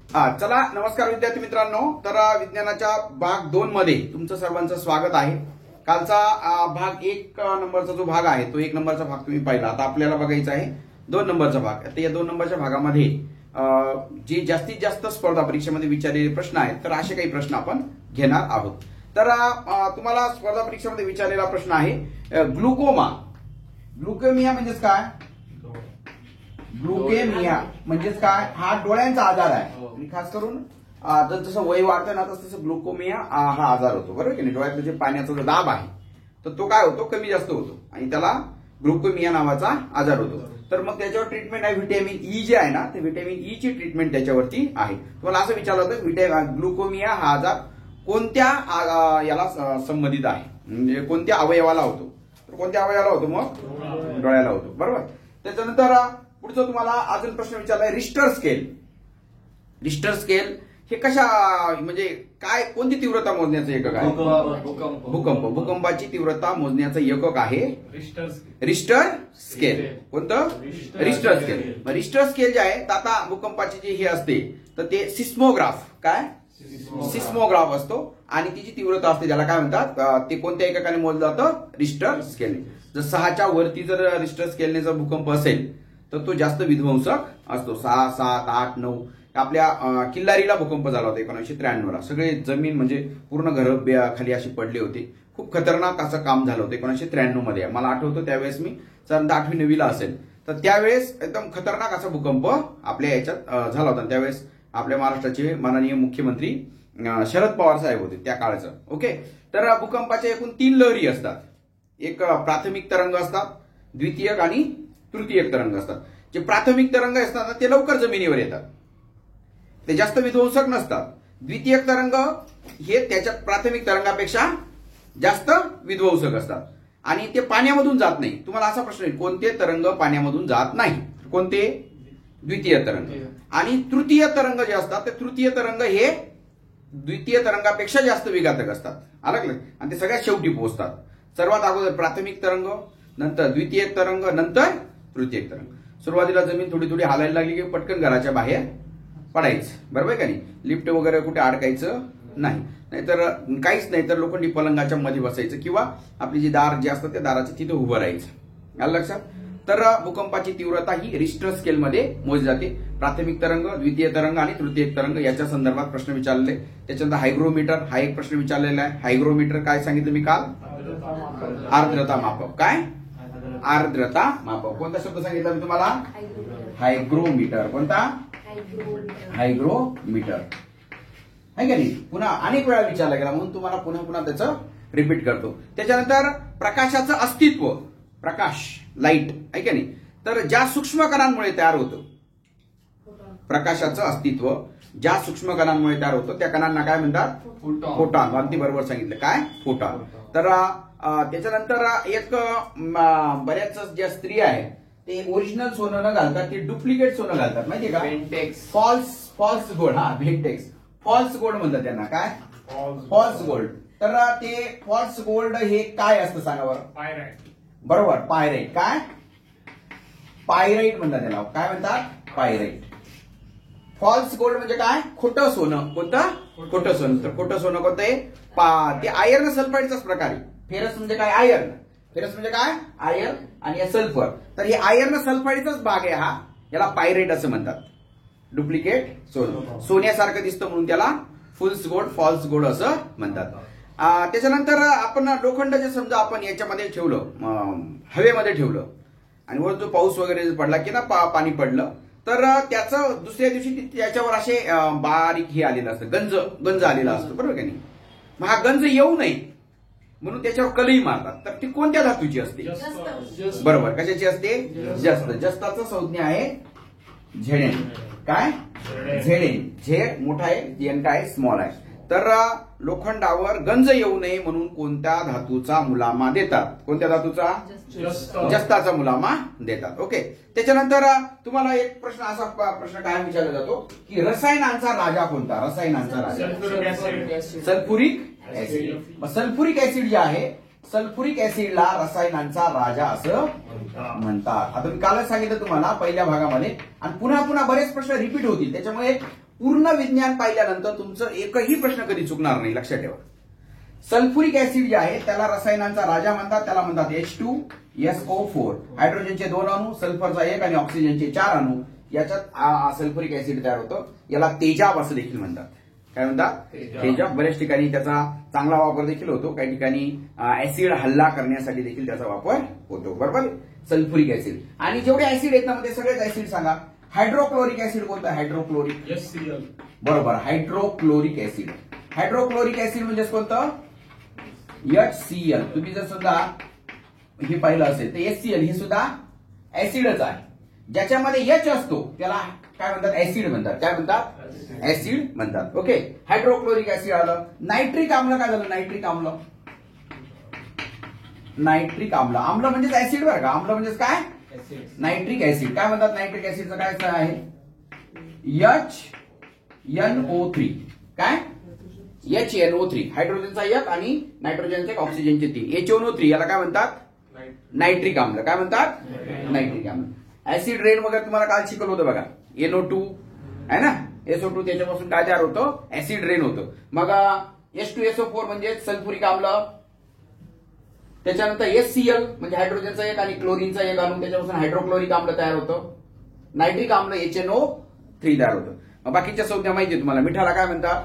चला नमस्कार विद्यार्थी मित्रांनो. तर विज्ञानाच्या भाग 2 मध्ये तुमचं सर्वांचं स्वागत आहे. कालचा भाग 1 नंबरचा जो भाग आहे तो 1 नंबरचा भाग तुम्ही पाहिला. आता आपल्याला बघायचा आहे 2 नंबरचा भाग. आता या 2 नंबरच्या भागामध्ये जे जास्तीत जास्त स्पर्धा परीक्षेमध्ये विचारलेले प्रश्न आहेत तर असे काही प्रश्न आपण घेणार आहोत. तर तुम्हाला स्पर्धा परीक्षेमध्ये विचारलेला प्रश्न आहे ग्लुकोमिया म्हणजेच काय? ग्लुकेमिया म्हणजेच काय? हा डोळ्यांचा आजार आहे आणि खास करून जसं वय वाढतं ना तसं ग्लुकोमिया हा आजार होतो, बरोबर की नाही? डोळ्यातलं जे पाण्याचा जो दाब आहे तर तो काय होतो? कमी जास्त होतो आणि त्याला ग्लुकोमिया नावाचा आजार होतो. तर मग त्याच्यावर ट्रीटमेंट आहे व्हिटॅमिन ई जे आहे ना ते व्हिटॅमिन ई ची ट्रीटमेंट त्याच्यावरती आहे. तुम्हाला असं विचारलं होतं ग्लुकोमिया हा आजार कोणत्या याला संबंधित आहे, म्हणजे कोणत्या अवयवाला होतो? तर कोणत्या अवयवाला होतो? मग डोळ्याला होतो, बरोबर. त्याच्यानंतर पुढचं तुम्हाला अजून प्रश्न विचारलाय रिश्टर स्केल. रिश्टर स्केल हे कशा म्हणजे काय, कोणती तीव्रता मोजण्याचं एकक आहे? भूकंपाची तीव्रता मोजण्याचं एकक आहे रिश्टर स्केल. कोणतं? Richter scale. रिश्टर स्केल जे आहे आता भूकंपाची जी हे असते तर ते सिस्मोग्राफ काय? सिस्मोग्राफ असतो आणि तिची तीव्रता असते त्याला काय म्हणतात? ते कोणत्या एककाने मोजलं जातं? रिश्टर स्केलने. जर 6च्या वरती जर रिश्टर स्केलने जर भूकंप असेल तर तो जास्त विध्वंसक असतो. 6, 7, 8, 9 आपल्या किल्लारीला भूकंप झाला होता 1993 ला. सगळे जमीन म्हणजे पूर्ण घर खाली अशी पडली होती. खूप खतरनाक असं काम झालं होतं 1993 मध्ये. मला आठवतं त्यावेळेस मी साधारणतः 8वी 9वी ला असेल. तर त्यावेळेस एकदम खतरनाक असा भूकंप आपल्या याच्यात झाला होता. त्यावेळेस आपल्या महाराष्ट्राचे माननीय मुख्यमंत्री शरद पवार साहेब होते त्या काळचं. ओके. तर भूकंपाच्या एकूण 3 लहरी असतात. एक प्राथमिक तरंग असतात, द्वितीयक आणि तृतीयक तरंग असतात. जे प्राथमिक तरंग असतात ते लवकर जमिनीवर येतात, ते जास्त विध्वंसक नसतात. द्वितीयक तरंग हे त्याच्या प्राथमिक तरंगापेक्षा जास्त विध्वंसक असतात आणि ते पाण्यामधून जात नाही. तुम्हाला असा प्रश्न येईल कोणते तरंग पाण्यामधून जात नाही? कोणते? द्वितीय तरंग. आणि तृतीय तरंग जे असतात ते तृतीय तरंग हे द्वितीय तरंगापेक्षा जास्त विघातक असतात. आलं? आणि ते सगळ्यात शेवटी पोहोचतात. सर्वात अगोदर प्राथमिक तरंग, नंतर द्वितीय तरंग, नंतर तृतीय तरंग. सुरुवातीला जमीन थोडी थोडी हालायला लागली की पटकन घराच्या बाहेर पडायचं, बरोबर का नाही? लिफ्ट वगैरे कुठे अडकायचं नाही, नाहीतर काहीच नाही तर लोखंडी पलंगाच्या मध्ये बसायचं किंवा आपली जी दार जे असतं त्या दाराच्या तिथे उभं राहायचं. आलं लक्षात? तर भूकंपाची तीव्रता ही रिश्टर स्केलमध्ये मोजली जाते. प्राथमिक तरंग, द्वितीय तरंग आणि तृतीय तरंग याच्या संदर्भात प्रश्न विचारले. त्याच्यानंतर हायग्रोमीटर हा एक प्रश्न विचारलेला आहे. हायग्रोमीटर काय सांगितलं मी काल? आर्द्रता मापक. काय? आर्द्रता मापक. कोणता शब्द सांगितला मी तुम्हाला? हायग्रोमीटर. कोणता? हायग्रोमीटर आहे का नाही? पुन्हा अनेक वेळा विचारला गेला म्हणून तुम्हाला पुन्हा पुन्हा त्याचं रिपीट करतो. त्याच्यानंतर प्रकाशाचं अस्तित्व. प्रकाश, लाईट आहे का नाही? तर ज्या सूक्ष्म कणांमुळे तयार होतं प्रकाशाचं अस्तित्व, ज्या सूक्ष्म कणांमुळे तयार होतं त्या कणांना काय म्हणतात? फोटॉन. अगदी बरोबर सांगितलं. काय? फोटॉन. तर त्याच्यानंतर एक बऱ्याच ज्या स्त्री आहेत ते ओरिजिनल सोनं न घालतात, ते डुप्लिकेट सोनं घालतात, माहितीये का? बेंटेक्स. False gold. हा, बेंटेक्स. फॉल्स गोल्ड म्हणतात त्यांना. काय? False gold. तर ते फॉल्स गोल्ड हे काय असतं सांगा बरं? पायराइट. बरोबर, पायराइट. काय? पायराइट म्हणतात त्याला. काय म्हणतात? पायराइट. फॉल्स गोल्ड म्हणजे काय? खोटं सोनं. कोणतं? खोटं सोनं. तर खोटं सोनं कोणतं आहे? ते आयर्न सल्फाईडचाच प्रकार आहे. फेरस म्हणजे काय? आयर्न. फेरस म्हणजे काय? आयर्न आणि सल्फर. तर हे आयर्न सल्फाईडचाच भाग आहे हा. याला पायराइट असं म्हणतात. डुप्लिकेट सोनं. सोन्यासारखं दिसतं म्हणून त्याला फुल्स गोल्ड, फॉल्स गोल्ड असं म्हणतात. त्याच्यानंतर आपण लोखंड जे समजा आपण याच्यामध्ये ठेवलं, हवेमध्ये ठेवलं आणि वर जो पाऊस वगैरे पडला की ना पाणी पडलं तर त्याचं दुसऱ्या दिवशी त्याच्यावर असे बारीक हे आलेलं असतं, गंज आलेला असतो, बरोबर का नाही? मग हा गंज येऊ नये म्हणून त्याच्यावर कलई मारतात. तर ती कोणत्या धातूची असते? बरोबर. कशाची असते? जस्त. जस्ताचं संज्ञा आहे झेडेन. काय? झेडेन. झेड मोठा आहे, जेन काय स्मॉल आहे. तर लोखंडावर गंज येऊ नये म्हणून कोणत्या धातूचा मुलामा देतात? कोणत्या धातूचा? जस्ताचा मुलामा देतात. ओके. त्याच्यानंतर तुम्हाला एक प्रश्न असा प्रश्न काय विचारला जातो की रसायनांचा राजा कोणता? रसायनांचा राजा सल्फ्युरिक ऍसिड. सल्फ्युरिक ऍसिड जे आहे सल्फ्युरिक ऍसिडला रसायनांचा राजा असं म्हणतात. आता मी कालच सांगितलं तुम्हाला पहिल्या भागामध्ये, आणि पुन्हा पुन्हा बरेच प्रश्न रिपीट होतील, त्याच्यामुळे पूर्ण विज्ञान पाहिल्यानंतर तुमचं एकही प्रश्न कधी चुकणार नाही, लक्षात ठेवा. सल्फ्युरिक ऍसिड जे आहे त्याला रसायनांचा राजा म्हणतात, त्याला म्हणतात H2SO4. हायड्रोजनचे 2 अणू, सल्फरचा 1 आणि ऑक्सिजनचे 4 अणू, याच्यात सल्फ्युरिक ऍसिड तयार होतं. याला तेजाब असं देखील म्हणतात. काय म्हणतात? तेजाब. बऱ्याच ठिकाणी त्याचा चांगला वापर देखील होतो, काही ठिकाणी ऍसिड हल्ला करण्यासाठी देखील त्याचा वापर होतो. बरोबर, सल्फ्युरिक ऍसिड. आणि जेवढे ऍसिड आहेत ना ते सगळेच ऍसिड सांगा. हायड्रोक्लोरिक ऍसिड कोणतं? हायड्रोक्लोरिक. HCl. बरोबर, हायड्रोक्लोरिक ऍसिड. हायड्रोक्लोरिक ऍसिड म्हणजे कोणतं? HCl. तुम्ही जर सुद्धा हे पाहिलं असेल तर HCl हे सुद्धा ऍसिडच आहे. ज्याच्यामध्ये H असतो त्याला काय म्हणतात? ऍसिड म्हणतात. काय म्हणतात? ऍसिड म्हणतात. ओके, हायड्रोक्लोरिक ऍसिड आलं. नायट्रिक आम्ल काय झालं? नायट्रिक आम्ल. नायट्रिक आम्ल, आम्ल म्हणजेच ऍसिड बरं का. आम्ल म्हणजेच काय? Nitric acid. काय म्हणतात नायट्रिक ऍसिडचं? काय आहे? HNO3. काय? HNO3. हायड्रोजनचा 1 आणि नायट्रोजनचे ऑक्सिजनचे 3. HNO3 याला काय म्हणतात? नायट्रिक आम्ल. काय म्हणतात? नायट्रिक आम्ल. ऍसिड रेन वगैरे तुम्हाला काल शिकवलं होतं बघा. NO2 आहे ना, SO2 त्याच्यापासून काय तयार होतं? ऍसिड रेन होतं. मग H2SO4 म्हणजे सल्फ्युरिक आम्ल. त्याच्यानंतर HCl म्हणजे हायड्रोजनचा 1 आणि क्लोरीनचा 1 अणू, त्याच्यापासून हायड्रोक्लोरिक आम्ल तयार होतं. नायट्रिक आम्ल HNO3 तयार होतं. मग बाकीच्या संज्ञा माहिती आहे तुम्हाला. मिठाला काय म्हणतात?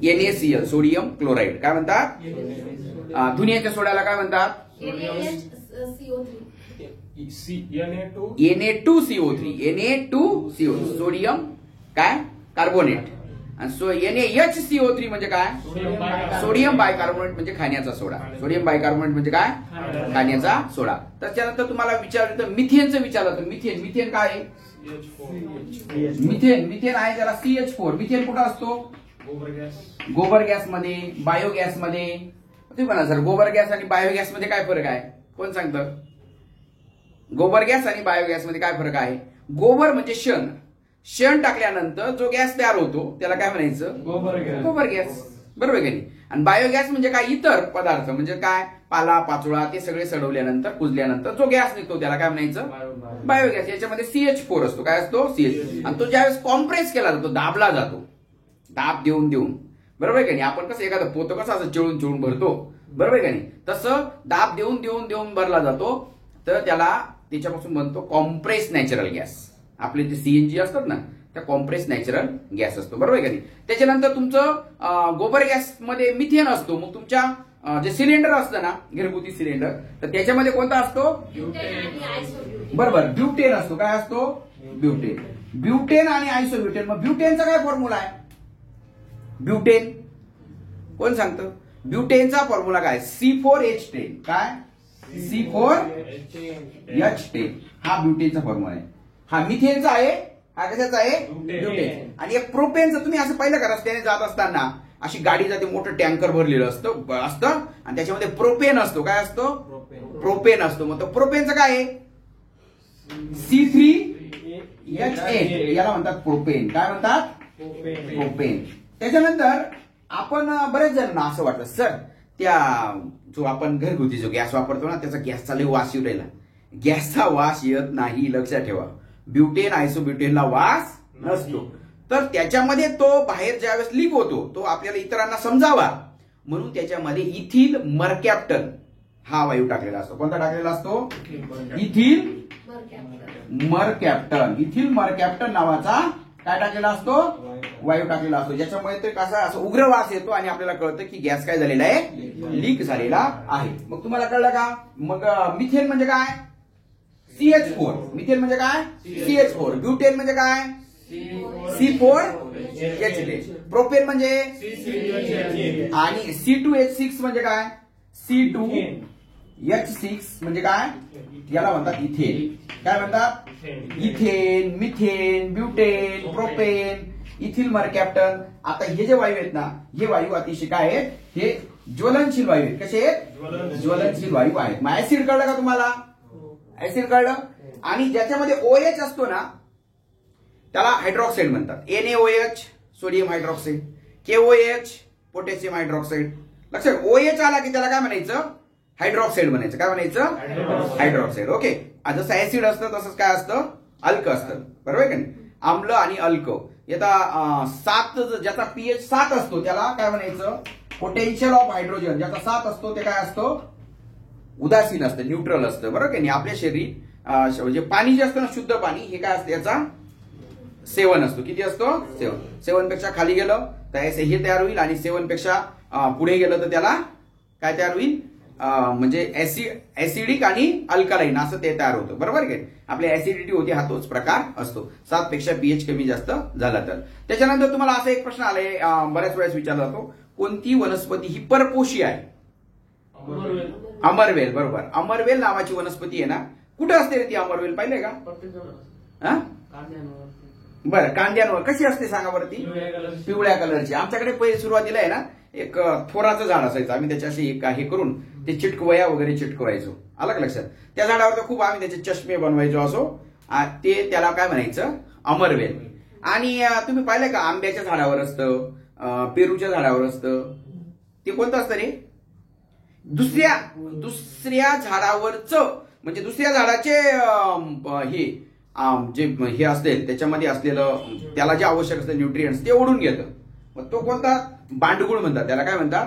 NaCl, sodium chloride. काय म्हणतात? धुनियाच्या सोड्याला काय म्हणतात? Na2CO3. सोडियम काय? कार्बोनेट. आणि NaHCO3 म्हणजे काय? सोडियम बायकार्बोनेट म्हणजे खाण्याचा सोडा. सोडियम बायकार्बोनेट म्हणजे काय? खाण्याचा सोडा. त्याच्यानंतर तुम्हाला विचारलं तर मिथेनचं विचारलं तर मिथेन. मिथेन काय आहे? मिथेन आहे त्याला CH4. मिथेन कुठं असतो? गोबर गॅस मध्ये, बायोगॅस मध्ये. तुम्ही म्हणा सर गोबर गॅस आणि बायोगॅस मध्ये काय फरक आहे? कोण सांगतं? गोबर गॅस आणि बायोगॅस मध्ये काय फरक आहे? गोबर म्हणजे शेण. शेण टाकल्यानंतर जो गॅस तयार होतो त्याला काय म्हणायचं? गोबर गॅस. बरोबर की नाही? आणि बायोगॅस म्हणजे काय? इतर पदार्थ म्हणजे काय? पाला पाचोळा ते सगळे सडवल्यानंतर कुजल्यानंतर जो गॅस निघतो त्याला काय म्हणायचं? बायोगॅस. याच्यामध्ये CH4 असतो. काय असतो? CH. आणि तो ज्यावेळेस कॉम्प्रेस केला जातो, दाबला जातो, दाब देऊन देऊन. बरोबर की नाही? आपण कसं एखादं पोतं कसं असं चिळून चिळून भरतो, बरोबर की नाही? तसं दाब देऊन देऊन देऊन भरला जातो, तर त्याला त्याच्यापासून बनतो कॉम्प्रेस नॅचरल गॅस. आपले जे CNG असतात ना त्या कॉम्प्रेस नॅचरल गॅस असतो. बरोबर की नाही? त्याच्यानंतर तुमचं गोबर गॅस मध्ये मिथेन असतो. मग तुमच्या जे सिलेंडर असतं ना, घरगुती सिलेंडर, तर त्याच्यामध्ये कोणता असतो? बरोबर, ब्युटेन असतो. काय असतो? ब्युटेन. ब्युटेन आणि आयसोब्युटेन. मग ब्युटेनचा काय फॉर्म्युला आहे? ब्युटेन कोण सांगतं? ब्युटेनचा फॉर्म्युला काय? C4H10. काय? C4H10 हा ब्युटेनचा फॉर्म्युला आहे. हा मिथेनचा आहे. हा कशाचा आहे? ब्युटेन. आणि एक प्रोपेनचं. तुम्ही असं पाहिलं का रस्त्याने जात असताना अशी गाडी जाते, मोठं टँकर भरलेलं असतं आणि त्याच्यामध्ये प्रोपेन असतो. काय असतो? प्रोपेन असतो. मग तो प्रोपेनचं काय आहे? C3H8 याला म्हणतात प्रोपेन. काय म्हणतात? प्रोपेन. त्याच्यानंतर आपण बरेच जण असं वाटतं सर त्या जो आपण घरगुती जो गॅस वापरतो ना त्याचा गॅसचा लय वास येऊ राहिला. गॅसचा वास येत नाही, लक्षात ठेवा. ब्युटेन आयसोब्युटेनला वास नसतो. तर त्याच्यामध्ये तो बाहेर ज्यावेळेस लीक होतो तो आपल्याला इतरांना समजावा म्हणून त्याच्यामध्ये इथिल मरकॅप्टन हा वायू टाकलेला असतो. कोणता टाकलेला असतो? इथिल मरकॅप्टन. इथिल मरकॅप्टन नावाचा काय टाकलेला असतो? वायू टाकलेला असतो. ज्याच्यामुळे ते कसा असं उग्र वास येतो आणि आपल्याला कळतं की गॅस काय झालेला आहे? लीक झालेला आहे. मग तुम्हाला कळलं का? मग मिथेन म्हणजे काय? CH4. मिथेन म्हणजे काय? CH4. ब्युटेन म्हणजे काय? C4H10. प्रोपेन म्हणजे आणि C2H6 म्हणजे काय? C2H6 म्हणजे काय? याला म्हणतात इथेन. काय म्हणतात? Ethane, methane, butane, propane, ethyl mercaptan. आता हे जे वायू आहेत ना हे वायू अतिशय काय आहेत? हे ज्वलनशील वायू आहेत. कसे आहेत? ज्वलनशील वायू आहेत. मग ऍसिड कळलं का तुम्हाला? ऍसिड कळलं. आणि ज्याच्यामध्ये OH असतो ना त्याला हायड्रॉक्साईड म्हणतात. NaOH sodium hydroxide, KOH potassium hydroxide. लक्षात OH आला की त्याला काय म्हणायचं? हायड्रॉक्साईड बनायचं. काय बनायचं? हायड्रॉक्साईड. ओके. जसं ऍसिड असतं तसंच काय असतं? अल्क असतं. बरोबर आहे का नाही? आम्ल आणि अल्क. आता 7 ज्याचा पीएच 7 असतो त्याला काय म्हणायचं? Potential of hydrogen. ज्याचा 7 असतो ते काय असतं? उदासीन असतं, न्यूट्रल असतं. बरोबर की नाही? आपल्या शरीर म्हणजे पाणी जे असतं ना, शुद्ध पाणी, हे काय असतं? याचा 7 असतो. किती असतो? 7. 7 पेक्षा खाली गेलं तर हे तयार होईल आणि 7 पेक्षा पुढे गेलं तर त्याला काय तयार होईल? म्हणजे ऍसिडिक आणि अल्कलाईन असं ते तयार होतं. बरोबर की आपली ऍसिडिटी होती, हा तोच प्रकार असतो 7 पेक्षा पीएच कमी जास्त झाला तर. त्याच्यानंतर तुम्हाला असा एक प्रश्न आलाय, बऱ्याच वेळेस विचारला जातो, कोणती वनस्पती ही परपोषी आहे? अमरवेल. बरोबर. अमरवेल नावाची वनस्पती आहे ना. कुठे असते रे ती अमरवेल? पाहिलंय का? बरं. कांद्यांवर कशी असते सांगा बरं ती? पिवळ्या कलरची. आमच्याकडे पहिले सुरुवातीला आहे ना एक थोराचं झाड असायचं. आम्ही त्याच्याशी हे करून ते चिटकवया वगैरे चिटकवायचो. आलं का लक्षात? त्या झाडावर तर खूप आम्ही त्याचे चष्मे बनवायचो. असो ते त्याला काय म्हणायचं? अमरवेल. आणि तुम्ही पाहिलंय का आंब्याच्या झाडावर असतं, पेरूच्या झाडावर असतं. ते कोणतं असतं रे? दुसऱ्या झाडावरचं म्हणजे दुसऱ्या झाडाचे हे असते त्याच्यामध्ये असलेलं त्याला जे आवश्यक असतं न्यूट्रियंट्स ते ओढून घेतं. मग तो कोणता? बांडगुळ म्हणतात त्याला. काय म्हणतात?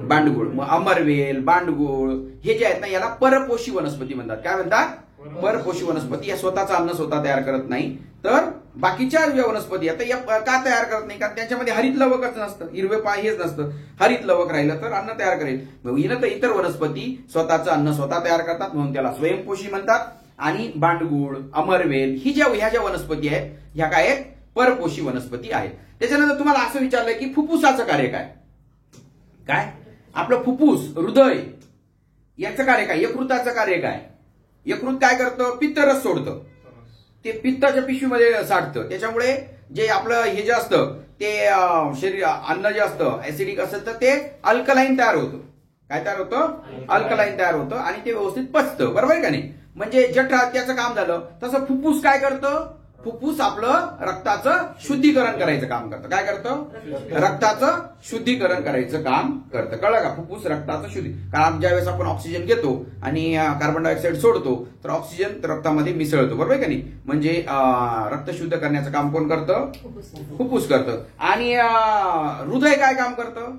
बांडगुळ. मग अमरवेल, बांडगुळ हे जे आहेत ना याला परपोषी वनस्पती म्हणतात. काय म्हणतात? परपोषी वनस्पती. या स्वतःचं अन्न स्वतः तयार करत नाही, तर बाकीच्या ज्या वनस्पती आता या का तयार करत नाही? कारण त्यांच्यामध्ये हरित लवकच नसतं, हिरवे हेच नसतं. हरित लवक राहिलं तर अन्न तयार करेल. तर इतर वनस्पती स्वतःचं अन्न स्वतः तयार करतात म्हणून त्याला स्वयंपोषी म्हणतात. आणि बांडगुळ, अमरवेल ह्या ज्या वनस्पती आहेत ह्या काय आहेत? परपोषी वनस्पती आहेत. त्याच्यानंतर तुम्हाला असं विचारलं की फुफ्फुसाचं कार्य काय? काय आपलं फुफ्फुस, हृदय याचं कार्य काय? यकृताचं कार्य काय? यकृत काय करतं? पित्तरस सोडतं. ते पित्ताच्या पिशवीमध्ये साठतं. त्याच्यामुळे जे आपलं हे जे असतं ते शरीर अन्न जे असतं ऍसिडिक असेल तर ते अल्कलाईन तयार होतं. काय तयार होतं? अल्कलाईन तयार होतं आणि ते व्यवस्थित पचतं. बरोबर आहे का नाही? म्हणजे जठरात त्याचं काम झालं तसं फुफ्फुस काय करतं? फुफ्फुस आपलं रक्ताचं शुद्धीकरण करायचं काम करतं. काय करतं? रक्ताचं शुद्धीकरण करायचं काम करतं. कळलं का? फुफ्फुस रक्ताचं कारण ज्यावेळेस आपण ऑक्सिजन घेतो आणि कार्बन डायऑक्साईड सोडतो तर ऑक्सिजन रक्तामध्ये मिसळतो. बरोबर आहे का नाही? म्हणजे रक्त शुद्ध करण्याचं काम कोण करतं? फुफ्फुस करतं. आणि हृदय काय काम करतं?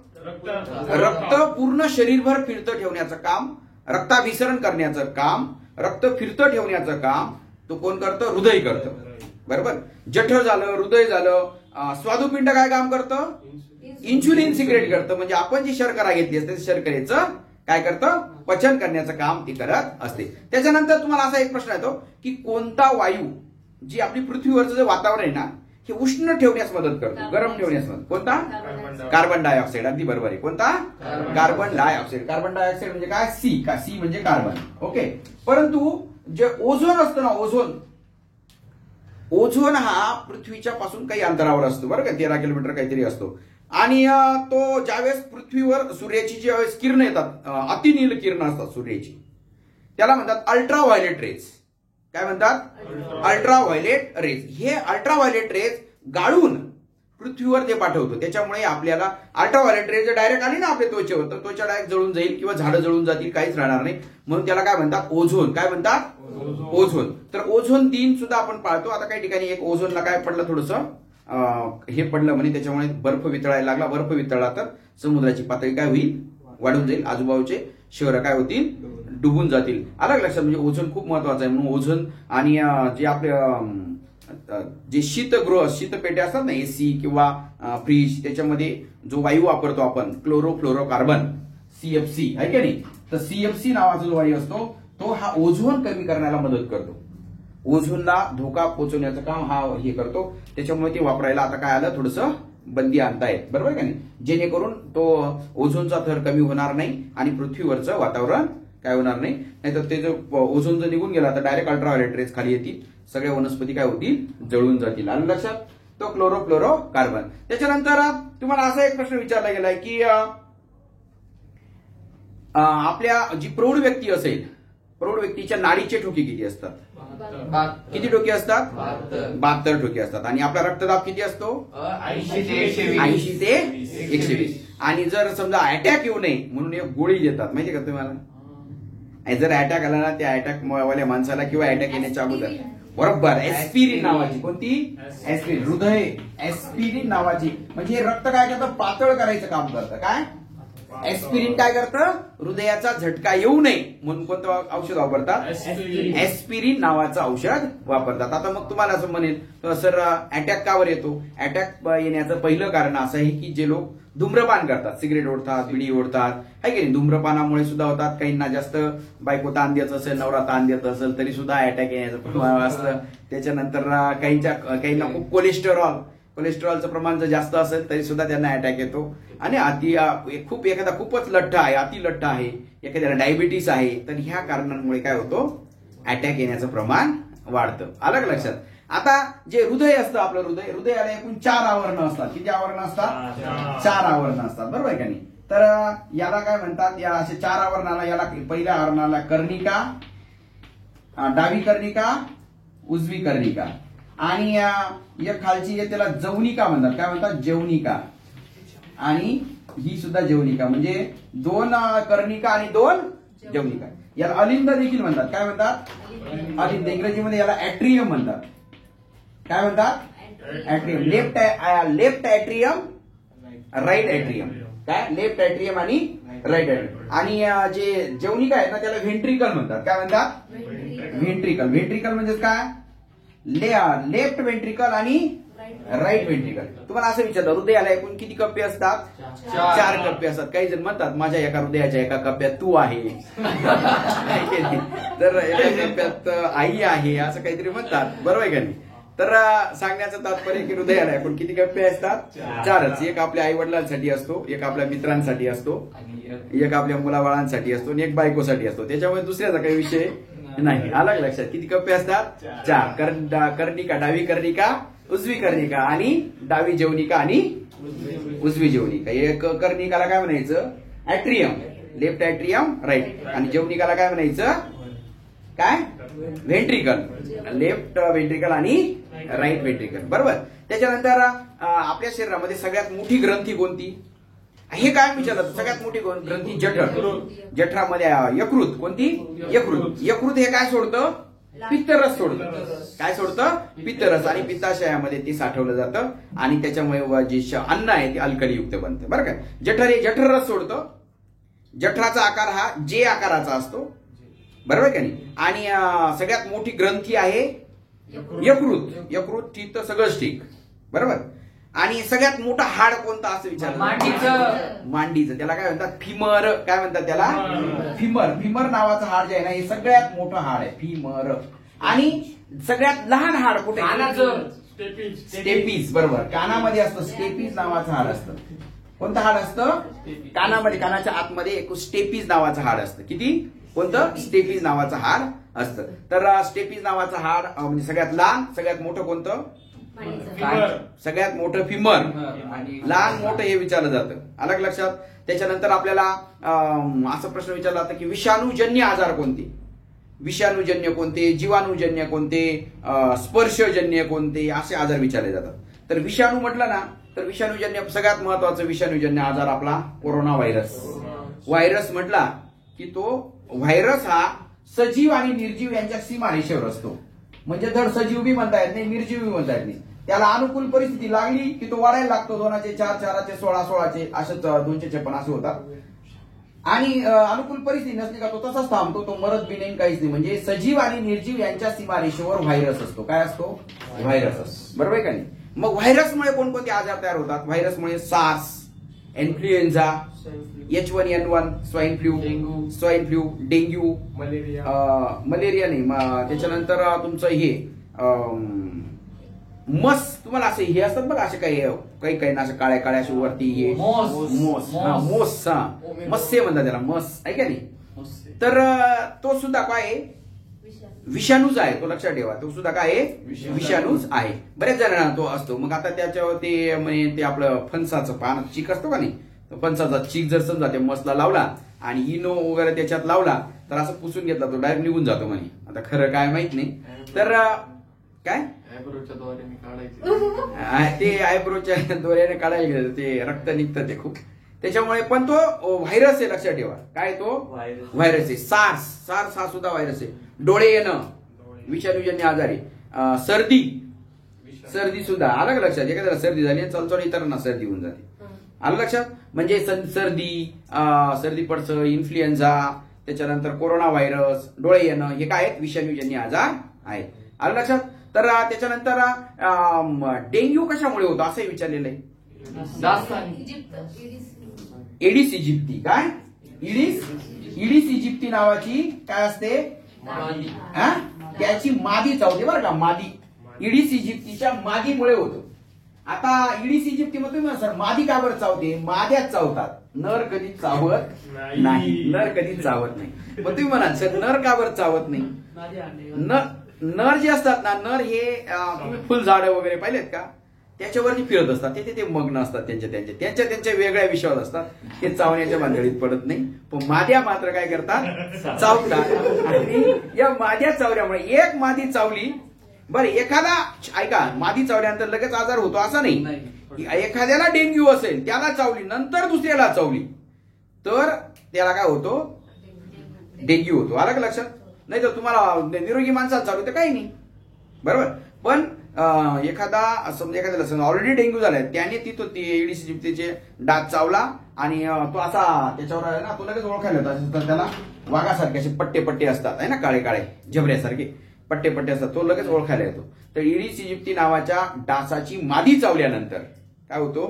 रक्त पूर्ण शरीरभर फिरतं ठेवण्याचं काम, रक्ताभिसरण करण्याचं काम, रक्त फिरतं ठेवण्याचं काम तो कोण करतं? हृदय करतं. बरोबर. जठर झालं, हृदय झालं. स्वादुपिंड काय काम करतं? इन्शुलिन सिक्रेट करतं. म्हणजे आपण जी शर्करा घेतली असते शर्करेचं काय करतं? पचन करण्याचं काम ती करत असते. त्याच्यानंतर तुम्हाला असा एक प्रश्न येतो की कोणता वायू जी आपली पृथ्वीवरचं जे वातावरण आहे ना हे उष्ण ठेवण्यास मदत करतो, गरम ठेवण्यास मदत? कोणता? Carbon dioxide. अगदी बरोबर आहे. कोणता? Carbon dioxide. कार्बन डायऑक्साईड म्हणजे काय? सी म्हणजे कार्बन. ओके. परंतु जे ओझोन असतं ना, ओझोन हा पृथ्वीच्या पासून काही अंतरावर असतो. बरं का? 13 किलोमीटर काहीतरी असतो. आणि तो ज्यावेळेस पृथ्वीवर सूर्याची ज्यावेळेस किरण येतात, अतिनील किरण असतात सूर्याची, त्याला म्हणतात अल्ट्राव्हायलेट रेज. काय म्हणतात? Ultraviolet rays. हे अल्ट्राव्हायलेट रेज गाळून पृथ्वीवर ते पाठवतो. त्याच्यामुळे आपल्याला अल्ट्राव्हायलेट रेज डायरेक्ट आली ना आपल्या त्वचेवर तर त्वचा डायरेक्ट जळून जाईल किंवा झाडं जळून जातील, काहीच राहणार नाही. म्हणून त्याला काय म्हणतात? ओझोन. काय म्हणतात? ओझोन. तर ओझोन दिन सुद्धा आपण पाळतो. आता काही ठिकाणी एक ओझोनला काय पडलं, थोडंसं हे पडलं म्हणे, त्याच्यामुळे बर्फ वितळायला लागला. बर्फ वितळला तर समुद्राची पातळी काय होईल? वाढून जाईल. आजूबाजूचे शहरं काय होतील? डुबून जातील. अलग लक्षात. म्हणजे ओझोन खूप महत्वाचं आहे. म्हणून ओझोन आणि जे आपले जे शीतपेटे असतात ना, एसी किंवा फ्रीज, त्याच्यामध्ये जो वायू वापरतो आपण क्लोरोफ्लोरोकार्बन, CFC आहे की नाही? तर CFC नावाचा जो वायू असतो तो हा ओझोन कमी करण्याला मदत करतो. ओझोनला धोका पोहोचवण्याचं काम हा हे करतो. त्याच्यामुळे ते वापरायला आता काय आलं? थोडंसं बंदी आणतायत. बरोबर का नाही? जेणेकरून तो ओझोनचा थर कमी होणार नाही आणि पृथ्वीवरचं वातावरण काय होणार नाही. नाहीतर ते जर ओझोन जर निघून गेला तर डायरेक्ट अल्ट्राव्हायलेट रेज खाली येतील, सगळ्या वनस्पती काय होतील? जळून जातील. आलं लक्षात? तो क्लोरोफ्लोरोकार्बन. त्याच्यानंतर तुम्हाला असा एक प्रश्न विचारला गेलाय की आपल्या जी प्रौढ व्यक्ती असेल, प्रौढ व्यक्तीच्या नाडीचे ठोके किती असतात? किती ठोके असतात? 72 ठोके असतात. आणि आपला रक्तदाब किती असतो? 80 ते 120. आणि जर समजा अटॅक येऊ नये म्हणून एक गोळी देतात, माहिती का तुम्हाला? आणि जर अटॅक आला ना त्या अटॅक वाल्या माणसाला किंवा अटॅक येण्याच्या अगोदर बरोबर एस्पिरिन नावाची, कोणती एस्पिरिन, हृदय एस्पिरिन नावाची, म्हणजे रक्त काय करतं, पातळ करायचं काम करतं. काय एस्पिरिन काय करतं, हृदयाचा झटका येऊ नये म्हणून कोणतं औषध वापरतात, एस्पिरिन नावाचं औषध वापरतात. आता मग तुम्हाला असं म्हणेल सर अटॅक कावर येतो, अटॅक येण्याचं पहिलं कारण असं आहे की जे लोक धूम्रपान करतात, सिगरेट ओढतात, बिडी ओढतात, आहे की नाही, धूम्रपानामुळे सुद्धा होतात. काहींना जास्त बायको ताण देत असेल, नवरा ताण देत असेल तरी सुद्धा अटॅक येण्याचं प्रमाण असतं. त्याच्यानंतर काहींना खूप कोलेस्ट्रॉलचं प्रमाण जर जास्त असेल तरी सुद्धा त्यांना अटॅक येतो. आणि एखादा खूपच लठ्ठ आहे, अति लठ्ठ आहे, एखाद्याला डायबिटीस आहे, तर ह्या कारणांमुळे काय होतो, अटॅक येण्याचं प्रमाण वाढतं. अलग लक्षात. आता जे हृदय असतं आपलं हृदयाला एकूण 4 आवरणं असतात. किती आवरणं असतात, 4 आवरणं असतात, बरोबर आहे का नाही. तर याला काय म्हणतात, या असे 4 आवरणाला, याला पहिल्या आवरणाला कर्णिका, डावी कर्णिका, उजवी कर्णिका, आणि एक खालची आहे त्याला जवनिका म्हणतात. काय म्हणतात, जवनिका, आणि ही सुद्धा जवनिका, म्हणजे 2 कर्णिका आणि 2 जवनिका. याला अलिंद देखील म्हणतात. काय म्हणतात, अलिंद. इंग्रजीमध्ये याला ऍट्रियम म्हणतात. काय म्हणतात, ऍट्रियम. Left ऍट्रियम, right ऍट्रियम. काय, लेफ्ट ऍट्रियम आणि राईट ऍट्रियम. आणि जे जवनिका आहेत ना त्याला व्हेंट्रिकल म्हणतात. काय म्हणतात, व्हेंट्रिकल. व्हेंट्रिकल म्हणजे काय, लेफ्ट व्हेंट्रिकल आणि राईट व्हेंट्रिकल. तुम्हाला असं विचारलं हृदयाला एकूण किती कप्पे असतात, 4 कप्पे असतात. काही जण म्हणतात माझ्या एका हृदयाच्या एका कप्प्यात तू आहे, तर एका कप्प्यात आई आहे, असं काहीतरी म्हणतात, बरोबर आहे का नाही. तर सांगण्याचं तात्पर्य की हृदयाला एकूण किती कप्पे असतात, 4च. एक आपल्या आई वडिलांसाठी असतो, एक आपल्या मित्रांसाठी असतो, एक आपल्या मुलाबाळांसाठी असतो, आणि एक बायकोसाठी असतो. त्याच्यामुळे दुसऱ्याचा काही विषय नाही. अलग लक्षात. किती कप्पे असतात, 4. कर्णिका, डावी कर्णिका, उजवी कर्णिका, आणि डावी जवनिका आणि उजवी जवनिका. एक कर्णिकाला काय म्हणायचं, ऍट्रियम, लेफ्ट ऍट्रियम, राईट. आणि जवनिकाला काय म्हणायचं, काय, व्हेंट्रिकल, लेफ्ट व्हेंट्रिकल आणि राईट व्हेंट्रिकल, बरोबर. त्याच्यानंतर आपल्या शरीरामध्ये सगळ्यात मोठी ग्रंथी कोणती, हे काय विचारलं, सगळ्यात मोठी ग्रंथी जठर. जठरामध्ये यकृत, कोणती, यकृत. यकृत हे काय सोडतं, पित्तरस सोडतं. काय सोडतं, पित्तरस. आणि पित्ताशयामध्ये ते साठवलं जातं आणि त्याच्यामुळे जे अन्न आहे ते अल्कलीयुक्त बनतं, बरं का. जठर हे जठररस सोडतं. जठराचा आकार हा जे आकाराचा असतो, बरोबर का नाही. आणि सगळ्यात मोठी ग्रंथी आहे यकृत. यकृत ठीक तर सगळंच ठीक, बरोबर. आणि सगळ्यात मोठं हाड कोणतं असं विचारलं, मांडीचं. त्याला काय म्हणतात, फिमर. काय म्हणतात त्याला, फिमर. फिमर नावाचं हाड जे आहे ना हे सगळ्यात मोठं हाड आहे, फिमर. आणि सगळ्यात लहान हाड कुठे, स्टेपीज, बरोबर. कानामध्ये असतं, स्टेपीज नावाचं हाड असतं. कोणतं हाड असतं, कानामध्ये, कानाच्या आतमध्ये एक स्टेपीज नावाचं हाड असतं. किती, कोणतं, स्टेपीज नावाचं हाड असतं. तर स्टेपीज नावाचं हाड म्हणजे सगळ्यात लहान, सगळ्यात मोठं कोणतं, सगळ्यात मोठं फिमर, लहान मोठं हे विचारलं जातं. अलग लक्षात. त्याच्यानंतर आपल्याला असा प्रश्न विचारला जातो की विषाणूजन्य आजार कोणते, विषाणूजन्य कोणते, जीवाणूजन्य कोणते, स्पर्शजन्य कोणते, असे आजार विचारले जातात. तर विषाणू म्हटलं ना तर विषाणूजन्य सगळ्यात महत्वाचं विषाणूजन्य आजार आपला कोरोना व्हायरस. व्हायरस म्हटला की तो व्हायरस हा सजीव आणि निर्जीव यांच्या सीमारेषेवर असतो. म्हणजे धड सजीव बी म्हणता येत नाही, निर्जीव बी म्हणता येत नाही. त्याला अनुकूल परिस्थिती लागली की तो वाढायला लागतो. 2चे 4, 4चे 16, 16चे असेच 256 असे होतात. आणि अनुकूल परिस्थिती नसली का तो तसाच थांबतो, तो मरत बी नाही, काहीच नाही. म्हणजे सजीव आणि निर्जीव यांच्या सीमारेषेवर व्हायरस असतो. काय असतो, व्हायरस असतो, बरोबर आहे का नाही. मग व्हायरसमुळे कोणकोणते आजार तयार होतात, व्हायरसमुळे SARS, influenza, H1N1, swine flu, dengue, malaria नाही, त्याच्यानंतर तुमचं हे मस. तुम्हाला असे हे असतात बघा, असे काही ना असे काळ्या काळ्या असे वरती हे मोस, मत्स्य म्हणतात त्याला, मस, आहे का नाही. तर तो सुद्धा काय विषाणूच आहे, तो लक्षात ठेवा. तो सुद्धा काय आहे, विषाणूच आहे. बऱ्याच जणांना तो असतो. मग आता त्याच्यावर ते आपलं फणसाचं पान चीक असतो का नाही, फणसाचा चीक जर समजा त्या मसला लावला आणि इनो वगैरे त्याच्यात लावला तर असं पुसून घेतला तो डायरेक्ट निघून जातो म्हणे. आता खरं काय माहित नाही. तर काय आयब्रोच्या दोऱ्याने काढायचे, ते आयब्रोच्या दोऱ्याने काढायला गेलं ते रक्त निघतं ते खूप. त्याच्यामुळे पण तो व्हायरस आहे, लक्षात ठेवा. काय तो व्हायरस आहे. सार्स हा सुद्धा व्हायरस आहे. डोळे येणं विषाणूजन्य आजार आहे. सर्दी सुद्धा आलं का लक्षात. एखाद्याला सर्दी झाली चलचल इतरांना सर्दी होऊन जाते. आलं लक्षात. म्हणजे सर्दी पडसं, इन्फ्लुएन्झा, त्याच्यानंतर कोरोना व्हायरस, डोळे येणं, हे काय आहेत विषाणूजन्य आजार आहेत. आलं लक्षात. तर त्याच्यानंतर डेंग्यू कशामुळे होतो असंही विचारलेलं आहे. Aedes aegypti. काय इडिस इजिप्ती नावाची काय असते, त्याची मादी चावते बरं का. मादी इडिस इजिप्तीच्या मादीमुळे होतो. आता इडिस इजिप्ती मध्ये सर मादी का बरं चावते. माद्याच चावतात, नर कधीच चावत नाही. मग तुम्ही म्हणाल सर नर का बरं चावत नाही. नर जे असतात ना, नर हे तुम्ही फुलझाडं वगैरे पाहिलेत का, त्याच्यावरती फिरत असतात. ते मग्न असतात त्यांच्या वेगळ्या विषयावर असतात. ते चावण्याच्या भानगडीत पडत नाही. पण माद्या मात्र काय करतात, चावतात. आणि या माद्या चावल्यामुळे एक मादी चावली बरं, एखादा ऐका, मादी चावल्यानंतर लगेच आजार होतो असं नाही. एखाद्याला डेंग्यू असेल, त्याला चावली, नंतर दुसऱ्याला चावली, तर त्याला काय होतो, डेंग्यू होतो. आलं का लक्षात. नाही तर तुम्हाला निरोगी माणसाला चालू तर काही नाही, बरोबर. पण एखाद्याला ऑलरेडी डेंग्यू झालाय, त्याने एडिस इजिप्तीचे डास चावला आणि तो असा त्याच्यावर आहे ना, तो लगेच ओळखायला होता. तर त्याला वाघासारखे असे पट्टे असतात आहे ना, काळे काळे झबऱ्यासारखे पट्टे असतात, तो लगेच ओळखायला येतो. तर इडिस इजिप्ती नावाच्या डासाची मादी चावल्यानंतर काय होतो,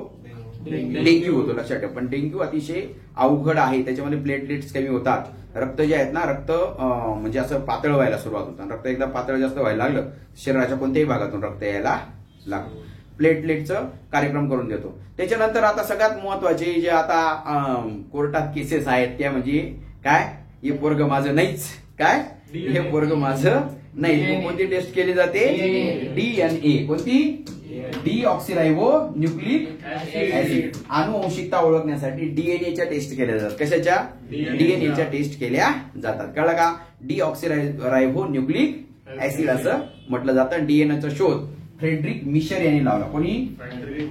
डेंग्यू होतो. लक्षात ठेवा. पण डेंग्यू अतिशय अवघड आहे. त्याच्यामध्ये प्लेटलेट्स कमी होतात. रक्त जे आहेत ना, रक्त म्हणजे असं पातळ व्हायला सुरुवात होतं. रक्त एकदा पातळ जास्त व्हायला लागलं, शरीराच्या कोणत्याही भागातून रक्त यायला लागतं. प्लेटलेटचं कार्यक्रम करून देतो. त्याच्यानंतर आता सगळ्यात महत्वाचे जे आता कोर्टात केसेस आहेत, त्या म्हणजे काय, हे पोरग माझं नाहीच. काय, हे पोरग माझं नाही. कोणती टेस्ट केली जाते, DNA. कोणती, डीऑक्सिरायबो न्यूक्लिक ऍसिड. अनुवंशिकता ओळखण्यासाठी डीएनएच्या टेस्ट केल्या जातात. कशाच्या, डीएनएच्या टेस्ट केल्या जातात. कळलं का. डीऑक्सिरायबो न्यूक्लिक ऍसिड असं म्हटलं जातं. डीएनएचा शोध फ्रेडरिक मिशर यांनी लावला. कोणी,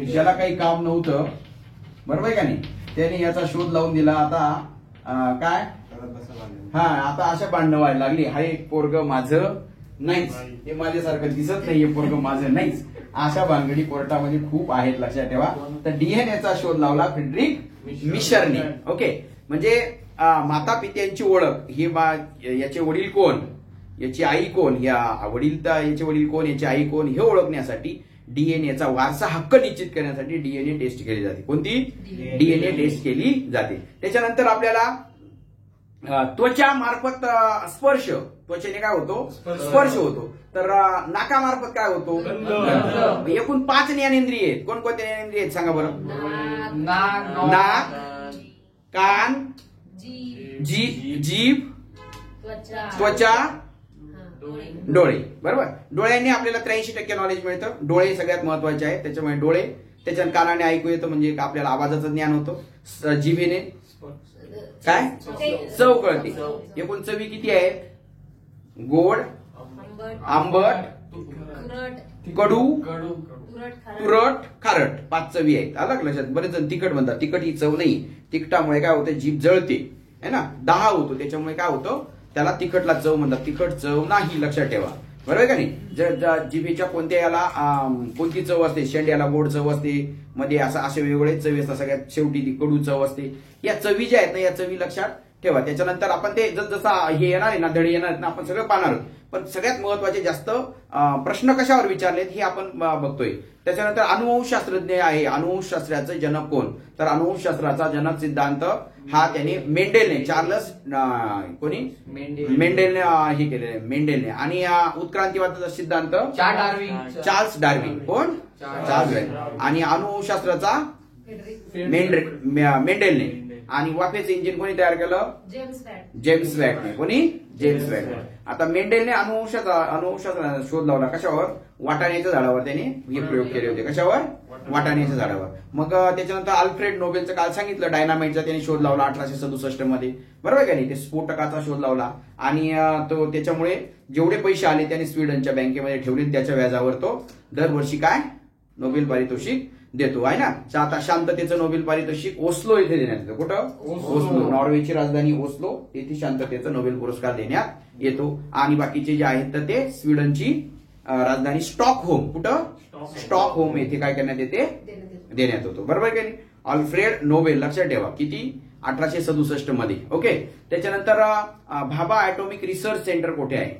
ज्याला काही काम नव्हतं, बरोबर आहे का नाही, त्याने याचा शोध लावून दिला. आता काय, आता अशा भांडणं व्हायला लागली, हा एक पोरग माझं नाहीच, हे माझ्यासारखं दिसत नाही, हे पोरग माझं नाहीच. अशा भानगडी कोर्टामध्ये खूप आहेत, लक्षात ठेवा. तर डीएनएचा शोध लावला फ्रेडरिक मिशरने. ओके. म्हणजे माता पित्यांची ओळख, ही याचे वडील कोण, याची आई कोण, याचे वडील कोण, याची आई कोण, हे ओळखण्यासाठी डीएनएचा वारसा हक्क निश्चित करण्यासाठी डीएनए टेस्ट केली जाते. कोणती, डीएनए टेस्ट केली जाते. त्याच्यानंतर आपल्याला त्वचा मार्फत स्पर्श, त्वचेने काय होतो, स्पर्श होतो. तर नाकामार्फत काय होतो, एकूण 5 ज्ञानेंद्रिय आहेत. कोणकोणते ज्ञानेंद्रिय आहेत सांगा बरं. नाक, कान, जीभ, त्वचा, डोळे. बरोबर. डोळ्यांनी आपल्याला 83% नॉलेज मिळतं. डोळे सगळ्यात महत्वाचे आहेत. त्याच्यामुळे डोळे, त्याच्या कानाने ऐकू येतं म्हणजे आपल्याला आवाजाचं ज्ञान होतं. जिभेने काय, चव कळते. एकूण चवी किती आहेत, गोड, आंबट, कडू, तुरट, खारट. 5 चवी आहेत. आलं का लक्षात. बरेच जण तिखट म्हणतात, तिखट ही चव नाही. तिखटामुळे काय होतं, जीभ जळते है ना, दाह होतो. त्याच्यामुळे काय होतं, त्याला तिखटला चव म्हणतात. तिखट चव नाही, लक्षात ठेवा. बरोबर का नाही. जर जिभेच्या कोणत्या याला कोणती चव असते, शेंड्याला गोड चव असते, मध्ये असे वेगवेगळे चवी असतात. सगळ्यात शेवटी ती कडू चव असते. या चवी ज्या आहेत ना, या चवी लक्षात ठेवा. त्याच्यानंतर आपण ते जसं हे येणार आहे ना, धडे येणार आहेत ना, आपण सगळं पाहणार. पण सगळ्यात महत्वाचे जास्त प्रश्न कशावर विचारलेत हे आपण बघतोय. त्याच्यानंतर अनुवंशशास्त्रज्ञ आहे. अनुवंशशास्त्राचे जनक कोण, तर अनुवंशशास्त्राचा जनक सिद्धांत हा त्याने मेंडेलने, चार्ल्स मेंडेलने हे केलेले, मेंडेलने. आणि उत्क्रांतीवादाचा सिद्धांत चार्ल्स डार्विन. कोण, चार्ल्स डार्विन. आणि अनुवंशशास्त्राचा मेंडेलने. आणि वाफेचं इंजिन कोणी तयार केलं, जेम्स वॅटने. कोणी, जेम्स वॅट. आता मेंडेलने अनुवंशाचा शोध लावला. कशावर, वाटाण्याच्या झाडावर त्याने हे प्रयोग केले होते. कशावर, वाटाण्याच्या झाडावर. मग त्याच्यानंतर अल्फ्रेड नोबेलचं काल सांगितलं, डायनामाइटचा त्याने शोध लावला 1867 मध्ये. बरोबर का नाही. ते स्फोटकाचा शोध लावला. आणि तो त्याच्यामुळे जेवढे पैसे आले त्याने स्वीडनच्या बँकेमध्ये ठेवले. त्याच्या व्याजावर तो दरवर्षी काय, नोबेल पारितोषिक देतो आहे ना. आता शांततेचं नोबेल पारितोषिक ओस्लो येथे देण्यात येतं. कुठं? ओस्लो, नॉर्वेची राजधानी ओस्लो येथे शांततेचं नोबेल पुरस्कार देण्यात येतो. आणि बाकीचे जे आहेत तर ते स्वीडनची राजधानी स्टॉकहोम, कुठं? स्टॉकहोम येथे काय करण्यात येते? देण्यात येतो. बरोबर की नाही? अल्फ्रेड नोबेल, लक्षात ठेवा, किती? 1867 मध्ये. ओके. त्याच्यानंतर भाभा ॲटॉमिक रिसर्च सेंटर कुठे आहे?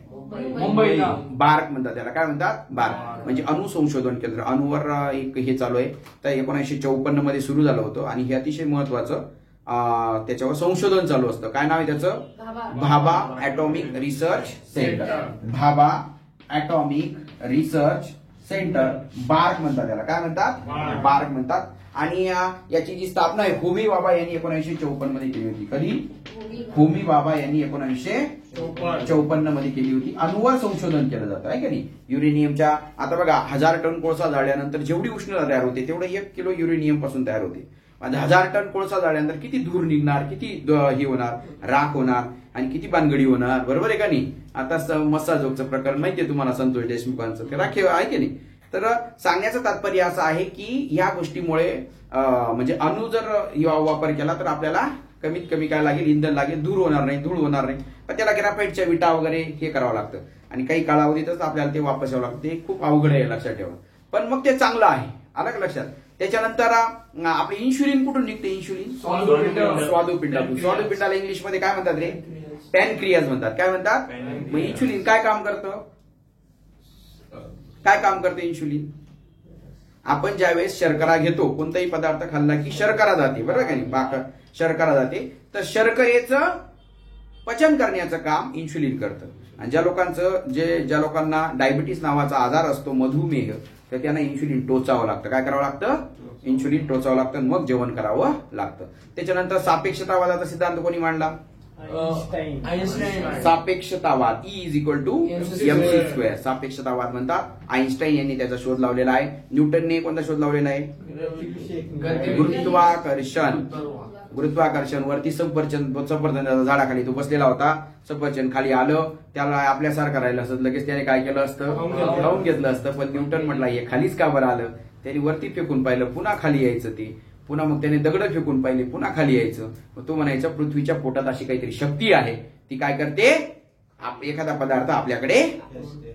मुंबईला. बार्क म्हणतात त्याला. काय म्हणतात? बार्क म्हणजे अणु संशोधन केंद्र. अणुवर एक हे चालू आहे. तर 1954 मध्ये सुरू झालं होतं आणि हे अतिशय महत्वाचं त्याच्यावर संशोधन चालू असतं. काय नाव आहे त्याचं? Bhabha atomic research centre. Bhabha atomic research centre, BARC म्हणतात त्याला. काय म्हणतात? बार्क म्हणतात. आणि याची जी स्थापना आहे होमी बाबा यांनी 1954 मध्ये केली होती. कधी? होमी बाबा यांनी 1954 मध्ये केली होती. अणुवर संशोधन केलं जातं आहे का नाही? युरेनियमच्या, आता बघा, 1000 टन कोळसा जाळल्यानंतर जेवढी उष्णता तयार होते तेवढं 1 किलो युरेनियम पासून तयार होते. 1000 टन कोळसा जाळल्यानंतर किती धूर निघणार, किती हे होणार, राख होणार आणि किती बानगडी होणार. बरोबर आहे का नाही? आता मस्साजोगचं प्रकरण माहितीये तुम्हाला, संतोष देशमुखांचं, ते राखीव आहे की नाही? तर सांगण्याचं तात्पर्य असं आहे की या गोष्टीमुळे म्हणजे अणु जर वापर केला तर आपल्याला कमीत कमी काय लागेल? इंधन लागेल, धूर होणार नाही, धूळ होणार नाही. पण त्याला ग्राफाईटच्या विटा वगैरे हे करावं लागतं आणि काही कालावधीतच आपल्याला ते वापस यावं लागतं. ते खूप अवघड आहे, लक्षात ठेवा. पण मग ते चांगलं आहे, आलं लक्षात. त्याच्यानंतर आपले इन्शुलिन कुठून निघते? इन्शुलिन स्वादुपिंडातून. स्वादुपिंडाला इंग्लिशमध्ये काय म्हणतात रे? पॅनक्रियाज म्हणतात. काय म्हणतात? मग इन्शुलिन काय काम करतं? काय काम करते इन्शुलिन? आपण ज्यावेळेस शर्करा घेतो, कोणताही पदार्थ खाल्ला की शर्करा जाते, बरोबर का नाही? शर्करा जाते. तर शर्करेचं पचन करण्याचं काम इन्शुलिन करतं. आणि ज्या लोकांना डायबिटीस नावाचा आजार असतो, मधुमेह, तर त्यांना इन्शुलिन टोचावं लागतं. काय करावं लागतं? इन्शुलिन टोचावं लागतं, मग जेवण करावं लागतं. त्याच्यानंतर सापेक्षतावादाचा सिद्धांत कोणी मांडला? सापेक्षतावाद, E = mc². सापेक्षतावाद म्हणतात. आईन्स्टाईन यांनी त्याचा शोध लावलेला आहे. न्यूटनने कोणता शोध लावलेला आहे? गुरुत्वाकर्षण. वरती सफरचंदाच्या झाडाखाली तो बसलेला होता. सफरचंद खाली आलं, त्याला आपल्यासारखं राहिलं असतं, लगेच त्याने काय केलं असतं? खाऊन घेतलं असतं. पण न्यूटन म्हटला हे खालीच का बरं आलं? त्याने वरती फेकून पाहिलं, पुन्हा खाली यायचं ते. पुन्हा मग त्याने दगड फेकून पाहिले, पुन्हा खाली यायचं. मग तो म्हणायचा पृथ्वीच्या पोटात अशी काहीतरी शक्ती आहे, ती काय करते? एखादा पदार्थ आपल्याकडे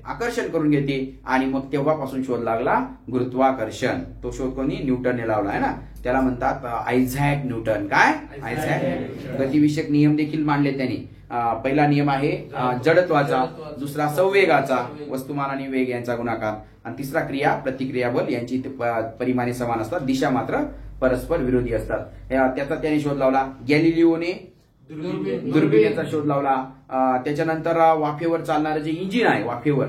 आकर्षण करून घेते. आणि मग तेव्हापासून शोध लागला गुरुत्वाकर्षण. तो शोध कोणी? न्यूटनने लावला आहे ना. त्याला म्हणतात आयझॅक न्यूटन. काय? आयझॅक. गतिविषयक नियम देखील मांडले त्यांनी. पहिला नियम आहे जडत्वाचा, दुसरा संवेगाचा, वस्तुमान आणि वेग यांचा गुणाकार, आणि तिसरा क्रिया प्रतिक्रिया बल यांची परिमाणे समान असतात, दिशा मात्र परस्पर विरोधी असतात. त्याचा त्याने शोध लावला. गॅलिलिओने दुर्बिणीचा शोध लावला. त्याच्यानंतर वाफेवर चालणारं जे इंजिन आहे, वाफेवर,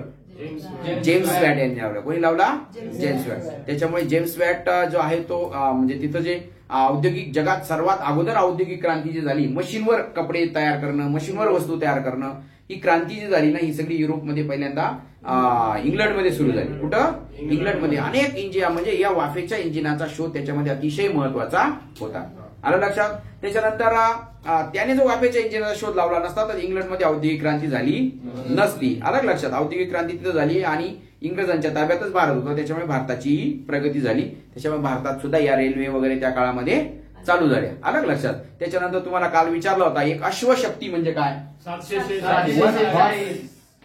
जेम्स वॅट यांनी लावला. कोणी लावला? James watt. त्याच्यामुळे जेम्स वॅट जो आहे तो म्हणजे तिथं जे औद्योगिक जगात सर्वात अगोदर औद्योगिक क्रांती जी झाली, मशीनवर कपडे तयार करणं, मशीनवर वस्तू तयार करणं, ही क्रांती जी झाली ना, ही सगळी युरोपमध्ये पहिल्यांदा इंग्लंडमध्ये सुरू झाली. कुठं? इंग्लंडमध्ये. अनेक इंजिन म्हणजे या वाफेच्या इंजिनाचा शोध त्याच्यामध्ये अतिशय महत्वाचा होता. आलं लक्षात? त्याच्यानंतर त्याने जो वाफेच्या इंजिनाचा शोध लावला नसता तर इंग्लंडमध्ये औद्योगिक क्रांती झाली नसती. आलं लक्षात? औद्योगिक क्रांती तिथं झाली आणि इंग्रजांच्या ताब्यातच भारत होता, त्याच्यामुळे भारताची प्रगती झाली. त्याच्यामुळे भारतात सुद्धा या रेल्वे वगैरे त्या काळामध्ये चालू झाल्या. आलं लक्षात? त्याच्यानंतर तुम्हाला काल विचारला होता, एक अश्वशक्ती म्हणजे काय?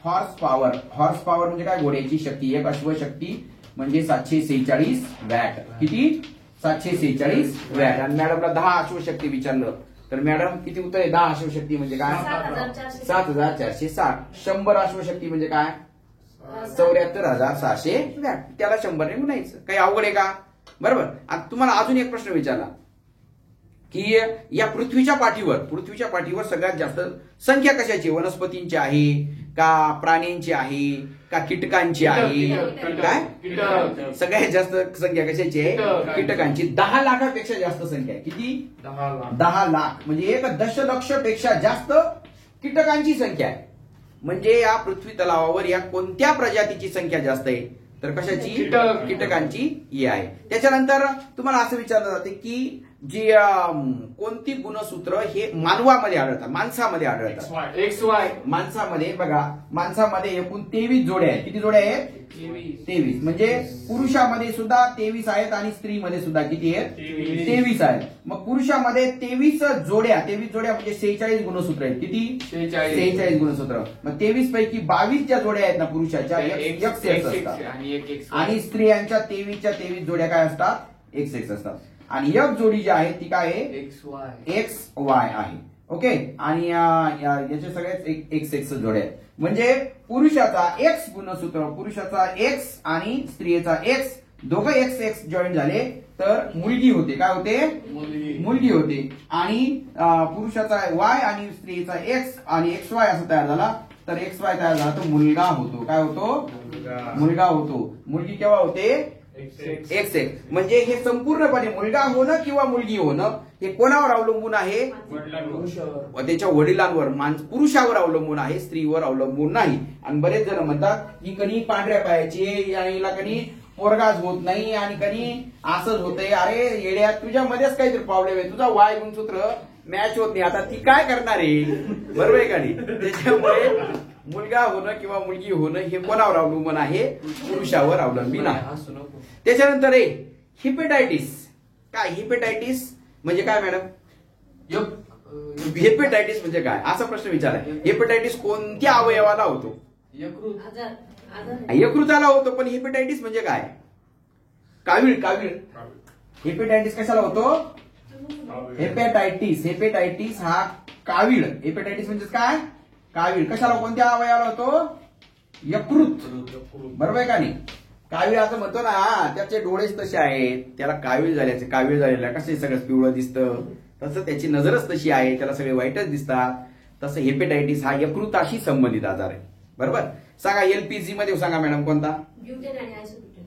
Horse power. हॉर्स पॉवर म्हणजे काय? घोड्याची शक्ती. एक अश्वशक्ती म्हणजे 746 वॅट. किती? 746 वॅट. आणि मॅडमला 10 अश्वशक्ती विचारलं तर मॅडम किती उत्तर आहे? 10 अश्वशक्ती म्हणजे काय? 7460. 100 अश्वशक्ती म्हणजे काय? 74,600 वॅट. त्याला 100 ने गुणायचं. काही अवघड आहे का? बरोबर. आता तुम्हाला अजून एक प्रश्न विचारला की या पृथ्वीच्या पाठीवर सगळ्यात जास्त संख्या कशाची? वनस्पतींची आहे का, प्राण्यांची आहे का, कीटकांची आहे? काय? सगळ्यात जास्त संख्या कशाची आहे? कीटकांची. 10 लाखापेक्षा जास्त संख्या आहे. किती? 10 लाख. म्हणजे 1 दशलक्ष पेक्षा जास्त कीटकांची संख्या आहे. म्हणजे या पृथ्वी तलावावर या कोणत्या प्रजातीची संख्या जास्त आहे? तर कशाची? कीटकांची ही आहे. त्याच्यानंतर तुम्हाला असं विचारलं जाते की जी कोणती गुणसूत्र हे मानवामध्ये आढळतात, माणसामध्ये आढळतात. XY माणसामध्ये बघा, माणसामध्ये एकूण 23 जोड्या आहेत. किती जोड्या आहेत? 23. म्हणजे पुरुषामध्ये सुद्धा 23 आहेत आणि स्त्रीमध्ये सुद्धा किती आहेत? 23 आहेत. मग पुरुषामध्ये 23 जोड्या म्हणजे 46 गुणसूत्र आहेत. किती? 46 गुणसूत्र. मग 23 पैकी 22 ज्या जोड्या आहेत ना पुरुषाच्या एक सेक्स असतात आणि स्त्रियांच्या 23च्या 23 जोड्या काय असतात? एक सेक्स असतात. आणि एक जोडी जी आहे ती काय आहे? XY आहे. ओके. आणि याचे सगळेच एक सेक्स जोड्या आहेत. म्हणजे पुरुषाचा X गुणसूत्र, पुरुषाचा X आणि स्त्रियेचा X, दोघं X जॉईन झाले तर मुलगी होते. काय होते? मुलगी होते. आणि पुरुषाचा Y आणि स्त्रियेचा X आणि XY असं तयार झाला तर XY तयार झाला तर मुलगा होतो. काय होतो? मुलगा होतो. मुलगी केव्हा होते? X. म्हणजे हे संपूर्णपणे मुलगा होणं किंवा मुलगी होणं हे कोणावर अवलंबून आहे? त्याच्या वडिलांवर, पुरुषावर अवलंबून आहे, स्त्रीवर अवलंबून नाही. आणि बरेच जण म्हणतात ही कणी पांढऱ्या पायाची आणि हिला कणी पोरगाच होत नाही आणि कणी असंच होतंय. अरे येड्या, तुझ्यामध्येच काहीतरी प्रॉब्लेम आहे, तुझा Y गुणसूत्र मॅच होत नाही. आता ती काय करणार आहे? बरोबर आहे का नाही? त्याच्यामुळे मुलगा होणं किंवा मुलगी होणं हे कोणावर अवलंबून आहे? पुरुषावर अवलंबून आहे. त्याच्यानंतर हिपेटायटिस. काय हिपेटायटिस म्हणजे काय मॅडम? हेपेटायटिस म्हणजे काय असा प्रश्न विचारलाय. हेपेटायटिस कोणत्या अवयवाला होतो? यकृताला होतो. पण हेपेटायटिस म्हणजे काय? कावीळ. हेपेटायटिस कशाला होतो? हेपेटायटिस हा कावीळ. हेपेटायटिस म्हणजे काय? कावीळ. कशाला, कोणत्या अवयवाला होतो? यकृत. बरोबर आहे का नाही? कावीळ असं म्हणतो ना, त्याचे डोळेच तसे आहेत, त्याला कावीळ झालेला कसं सगळं पिवळं दिसतं, तसं त्याची नजरच तशी आहे, त्याला सगळे वाईटच दिसतात. तसं हेपेटायटिस हा यकृताशी संबंधित आजार आहे. बरोबर. सांगा LPG मध्ये सांगा मॅडम कोणता?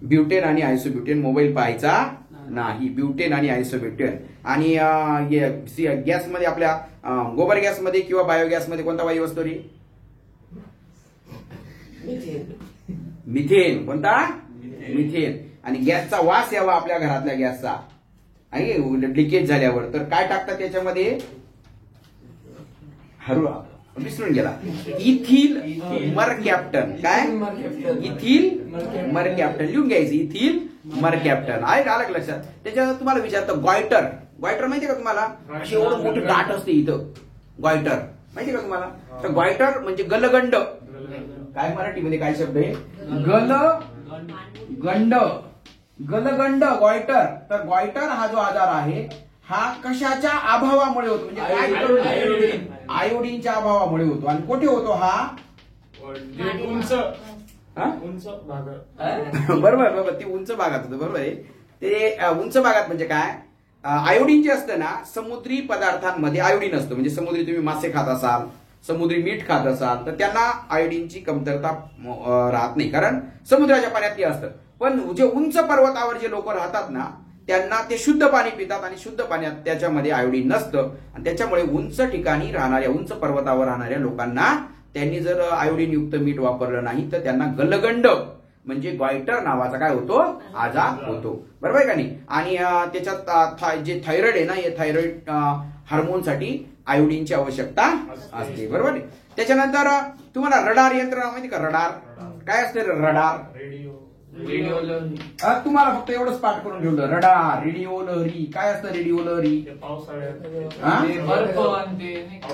ब्युटेन आणि आयसोब्युटेन. मोबाईल पाहायचा नाही. ब्युटेन आणि आयसोब्युटेन. आणि गॅसमध्ये आपल्या गोबर गॅसमध्ये किंवा बायोगॅसमध्ये कोणता वायू असतो रे? मिथेन. कोणता? मिथेन. आणि गॅसचा वास यावा आपल्या घरातल्या गॅसचा आणि लिकेज झाल्यावर तर काय टाकतात त्याच्यामध्ये? विसरून गेला. इथिल मरकॅप्टन. काय? इथिल मरकॅप्टन. लिहून घ्यायचं. इथिल मरकॅप्टन. आलं लक्षात? त्याच्यात तुम्हाला विचारतं गॉयटर. गॉयटर माहितीये का तुम्हाला? अशी एवढं मोठी गाठ असते इथं. गॉयटर माहितीये का तुम्हाला? तर गॉयटर म्हणजे गलगंड. काय मराठीमध्ये काय शब्द आहे? गलगंड. गॉयटर. तर गॉयटर हा जो आजार आहे हा कशाच्या अभावामुळे होतो? म्हणजे काय? आयोडीनच्या अभावामुळे होतो. आणि कुठे होतो हा? बरोबर. ती उंच भागात होतं. बरोबर आहे. ते उंच भागात म्हणजे काय? आयोडीन जे असतं ना, समुद्री पदार्थांमध्ये आयोडीन असतं. म्हणजे समुद्री तुम्ही मासे खात असाल, समुद्री मीठ खात असाल तर त्यांना आयोडीनची कमतरता राहत नाही, कारण समुद्राच्या पाण्यात ते असतं. पण जे उंच पर्वतावर जे लोक राहतात ना त्यांना ते शुद्ध पाणी पितात आणि शुद्ध पाण्यात त्याच्यामध्ये आयोडीन नसतं. आणि त्याच्यामुळे उंच ठिकाणी राहणाऱ्या, उंच पर्वतावर राहणाऱ्या लोकांना त्यांनी जर आयोडीन युक्त मीठ वापरलं नाही तर त्यांना गलगंड म्हणजे गॉयटर नावाचा काय होतो? आजार होतो. बरोबर आहे का नाही? आणि त्याच्यात जे थायरॉइड आहे ना, हे थायरॉइड हार्मोनसाठी आयोडीनची आवश्यकता असते. बरोबर आहे. त्याच्यानंतर तुम्हाला रडार यंत्रणा माहिती का? रडार काय असते? रडार तुम्हाला फक्त एवढंच पाठ करून ठेवलं. रडार, रेडिओ लहरी. काय असतं रेडिओ लहरी?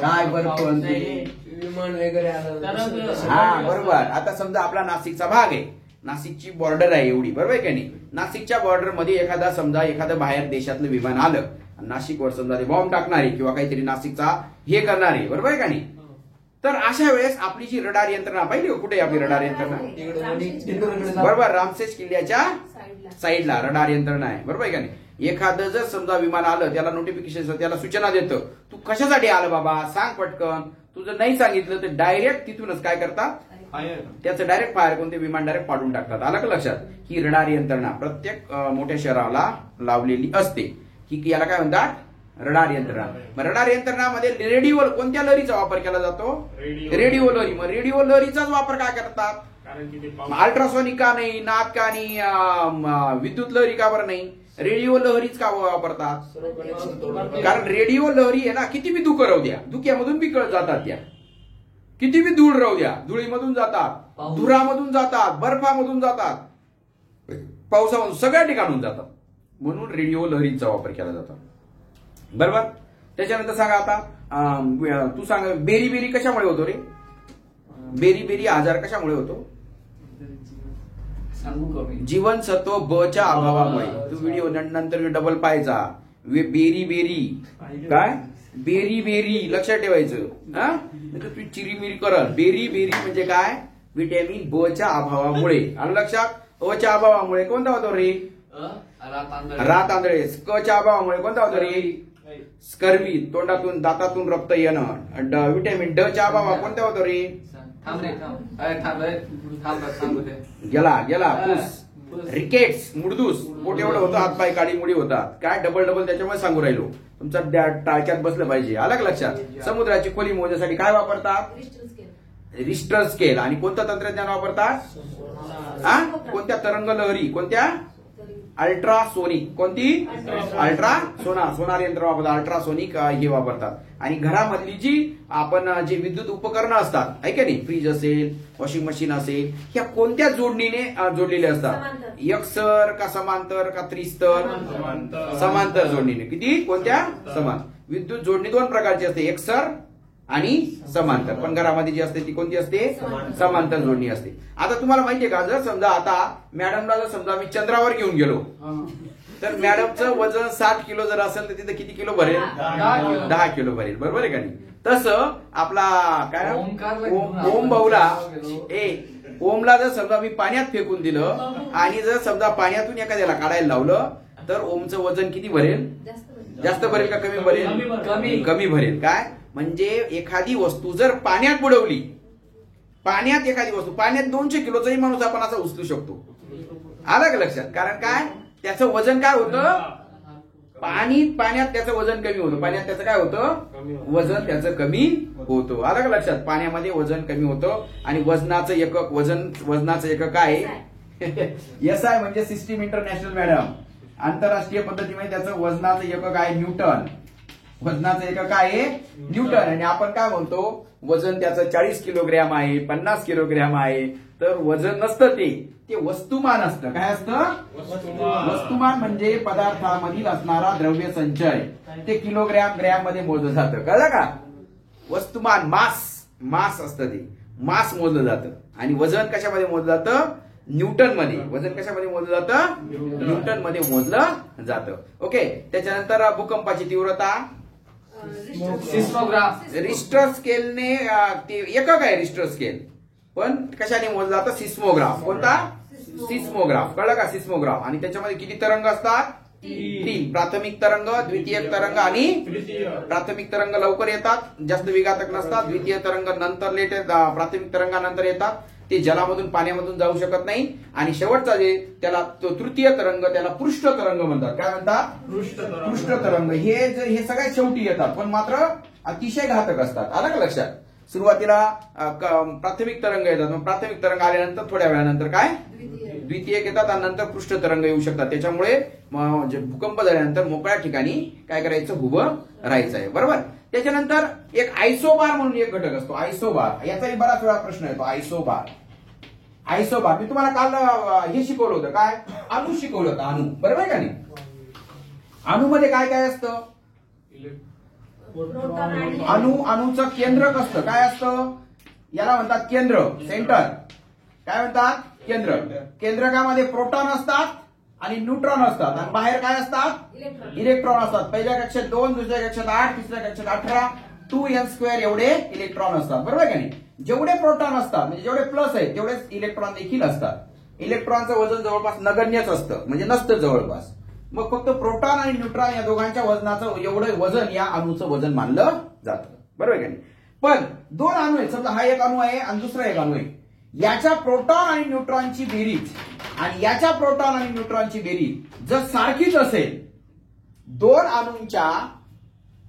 काय बर्फ विमान वगैरे. हा बरोबर. आता समजा आपला नाशिकचा भाग आहे, नाशिकची बॉर्डर आहे एवढी. बरोबर आहे का नाही? नाशिकच्या बॉर्डर मध्ये एखादं बाहेर देशातलं विमान आलं, नाशिकवर समजा ते बॉम्ब टाकणारे किंवा काहीतरी नाशिकचा हे करणारे. बरोबर आहे का नाही? तर अशा वेळेस आपली जी रडार यंत्रणा पाहिली कुठे आपली रडार यंत्रणा? बरोबर. रामसेस किल्ल्याच्या साईडला रडार यंत्रणा आहे. बरोबर आहे का नाही? एखादं जर समजा विमान आलं, त्याला नोटिफिकेशन, त्याला सूचना देतं, तू कशासाठी आलं बाबा सांग पटकन. तुझं नाही सांगितलं तर डायरेक्ट तिथूनच काय करतात? त्याचं डायरेक्ट फायर करून ते विमान डायरेक्ट पाडून टाकतात. आलं का लक्षात? ही रडार यंत्रणा प्रत्येक मोठ्या शहराला लावलेली असते. ही याला काय म्हणतात? रडार यंत्रणा. मग रडार यंत्रणामध्ये रेडिओ, कोणत्या लहरीचा वापर केला जातो? रेडिओ लहरी. मग रेडिओ लहरीचाच वापर काय करतात? अल्ट्रासॉनिक का नाही, नाद का नाही, विद्युत लहरी का बरं नाही, रेडिओ लहरीच का वापरतात? कारण रेडिओ लहरी आहे ना, किती बी धुकं राहू द्या, धुक्यामधून बी जातात त्या, किती बी धूळ राहू द्या, धुळीमधून जातात, धुरामधून जातात, बर्फामधून जातात, पावसामधून, सगळ्या ठिकाणून जातात. म्हणून रेडिओ लहरींचा वापर केला जातो. बरोबर. त्याच्यानंतर सांगा आता, तू सांग, बेरी बेरी कशामुळे होतो रे? बेरी बेरी आजार कशामुळे होतो? जीवनसत्व ब च्या अभावामुळे. तू व्हिडिओ नंतर डबल पाहायचा. बेरी बेरी काय? बेरी बेरी लक्षात ठेवायचं. हा, तू चिरीमिरी करल. बेरी बेरी म्हणजे काय? व्हिटॅमिन ब च्या अभावामुळे. आणि लक्षात, अ च्या अभावामुळे कोणता होतो रे? रात आंधळे. क च्या अभावामुळे कोणता होतो रे? स्कर्वी, तोंडातून दातातून रक्त येणं. व्हिटॅमिन ड च्या अभावा कोणता होतो रे? गेला गेला पूस, रिकेट्स, मुडदूस, पोट एवढं होतं, हातपाय काळी मुडी होतात. काय डबल डबल त्याच्यामुळे सांगू राहिलो. तुमचा टाळक्यात बसलं पाहिजे. अलग लक्षात. समुद्राची खोली मोजण्यासाठी काय वापरतात? Richter scale. आणि कोणतं तंत्रज्ञान वापरतात? कोणत्या तरंग लहरी? कोणत्या? अल्ट्रासोनिक. कोणती? सोनार यंत्र वापरतात. अल्ट्रासोनिक हे वापरतात. आणि घरामधली जी आपण जे विद्युत उपकरणं असतात, आहे का नाही, फ्रीज असेल, वॉशिंग मशीन असेल, ह्या कोणत्या जोडणीने जोडलेले असतात? एकसर का समांतर का त्रिस्तर? समांतर जोडणीने. किती? कोणत्या? समान. विद्युत जोडणी दोन प्रकारची असते, एकसर आणि समांतर. पण घरामध्ये जी असते ती कोणती असते? समांतर जोडणी असते. आता तुम्हाला माहितीये का, जर समजा आता मॅडमला जर समजा मी चंद्रावर घेऊन गेलो, तर मॅडमचं वजन 60 किलो जर असेल तर तिथे किती किलो भरेल? 10 किलो भरेल. बरोबर आहे का नाही? तसं आपला काय ओम भाऊला, ओमला जर समजा मी पाण्यात फेकून दिलं आणि जर समजा पाण्यातून एखाद्याला काढायला लावलं, तर ओमचं वजन किती भरेल? जास्त भरेल का कमी भरेल? कमी भरेल. काय म्हणजे एखादी वस्तू जर पाण्यात बुडवली, पाण्यात एखादी वस्तू, पाण्यात 200 किलोचाही माणूस आपण असा उचलू शकतो. अलग लक्षात. कारण काय? त्याचं वजन काय होतं? पाण्यात त्याचं वजन कमी होतं. पाण्यात त्याचं काय होतं? वजन त्याचं कमी होतं. अलग लक्षात. पाण्यामध्ये वजन कमी होतं. आणि वजनाचं एकक, वजनाचं एकक काय? SI म्हणजे सिस्टीम इंटरनॅशनल मॅडम. आंतरराष्ट्रीय पद्धतीमध्ये त्याचं वजनाचं एकक आहे न्यूटन. वजनाचं एकक आहे न्यूटन. आणि आपण काय म्हणतो? वजन त्याचं 40 किलोग्रॅम आहे, 50 किलोग्रॅम आहे. तर वजन नसतं, ते वस्तुमान असतं. काय असतं? वस्तुमान म्हणजे पदार्थामधील असणारा द्रव्य संचय. ते किलोग्रॅम, ग्रॅम मध्ये मोजलं जातं. कळलं का? वस्तुमान, मास असतं, ते मास मोजलं जातं. आणि वजन कशामध्ये मोजलं जातं? न्यूटन मध्ये. वजन कशामध्ये मोजलं जातं? न्यूटन मध्ये मोजलं जातं. ओके. त्याच्यानंतर भूकंपाची तीव्रता, सिस्मोग्राफ. रिश्टर स्केलने, ते एकक आहे रिश्टर स्केल, पण कशाने मोजलं जातं? सिस्मोग्राफ. कोणता? सिस्मोग्राफ. कळलं का? सिस्मोग्राफ. आणि त्याच्यामध्ये किती तरंग असतात? 3. प्राथमिक तरंग, द्वितीयक तरंग आणि प्राथमिक तरंग लवकर येतात, जास्त विघातक नसतात. द्वितीय तरंग नंतर लेट येतात, प्राथमिक तरंगानंतर येतात. ते जलामधून, पाण्यामधून जाऊ शकत नाही. आणि शेवटचा जे त्याला तृतीय तरंग, त्याला पृष्ठ तरंग म्हणतात. काय म्हणतात? पृष्ठ तरंग. हे सगळ्यात शेवटी येतात, पण मात्र अतिशय घातक असतात. अलग लक्षात. सुरुवातीला प्राथमिक तरंग येतात, मग प्राथमिक तरंग आल्यानंतर थोड्या वेळानंतर काय? द्वितीयक येतात, आणि नंतर पृष्ठ तरंग येऊ शकतात. त्याच्यामुळे भूकंप झाल्यानंतर मोकळ्या ठिकाणी काय करायचं? उभं राहायचं आहे. बरोबर. त्याच्यानंतर एक आयसोबार म्हणून एक घटक असतो. आयसोबार. याचाही बराच वेळा प्रश्न येतो. आयसोबार. मी तुम्हाला काल हे शिकवलं होतं. काय? अणू शिकवलं होतं. अणू. बरोबर आहे का नाही? अणूमध्ये काय काय असतं? अणूचं केंद्रक असतं. काय असतं? याला म्हणतात केंद्र, सेंटर. काय म्हणतात? केंद्र. केंद्रकामध्ये प्रोटॉन असतात आणि न्यूट्रॉन असतात. आणि बाहेर काय असतात? इलेक्ट्रॉन असतात. पहिल्या कक्षेत 2, दुसऱ्या कक्षेत 8, तिसऱ्या कक्षेत 18, 2n² एवढे इलेक्ट्रॉन असतात. बरोबर का नाही? जेवढे प्रोटॉन असतात, म्हणजे जेवढे प्लस आहेत, तेवढेच इलेक्ट्रॉन देखील असतात. इलेक्ट्रॉनचं वजन जवळपास नगण्यच असतं, म्हणजे नसतं जवळपास. मग फक्त प्रोटॉन आणि न्यूट्रॉन या दोघांच्या वजनाचं एवढं वजन या अणूचं वजन मानलं जातं. बरोबर का नाही? पण 2 अणू आहेत. समजा हा एक अणू आहे आणि दुसरा एक अणू आहे. याच्या प्रोटॉन आणि न्यूट्रॉनची बेरीज आणि याच्या प्रोटॉन आणि न्यूट्रॉनची बेरीज जर सारखीच असेल, 2 अणूंच्या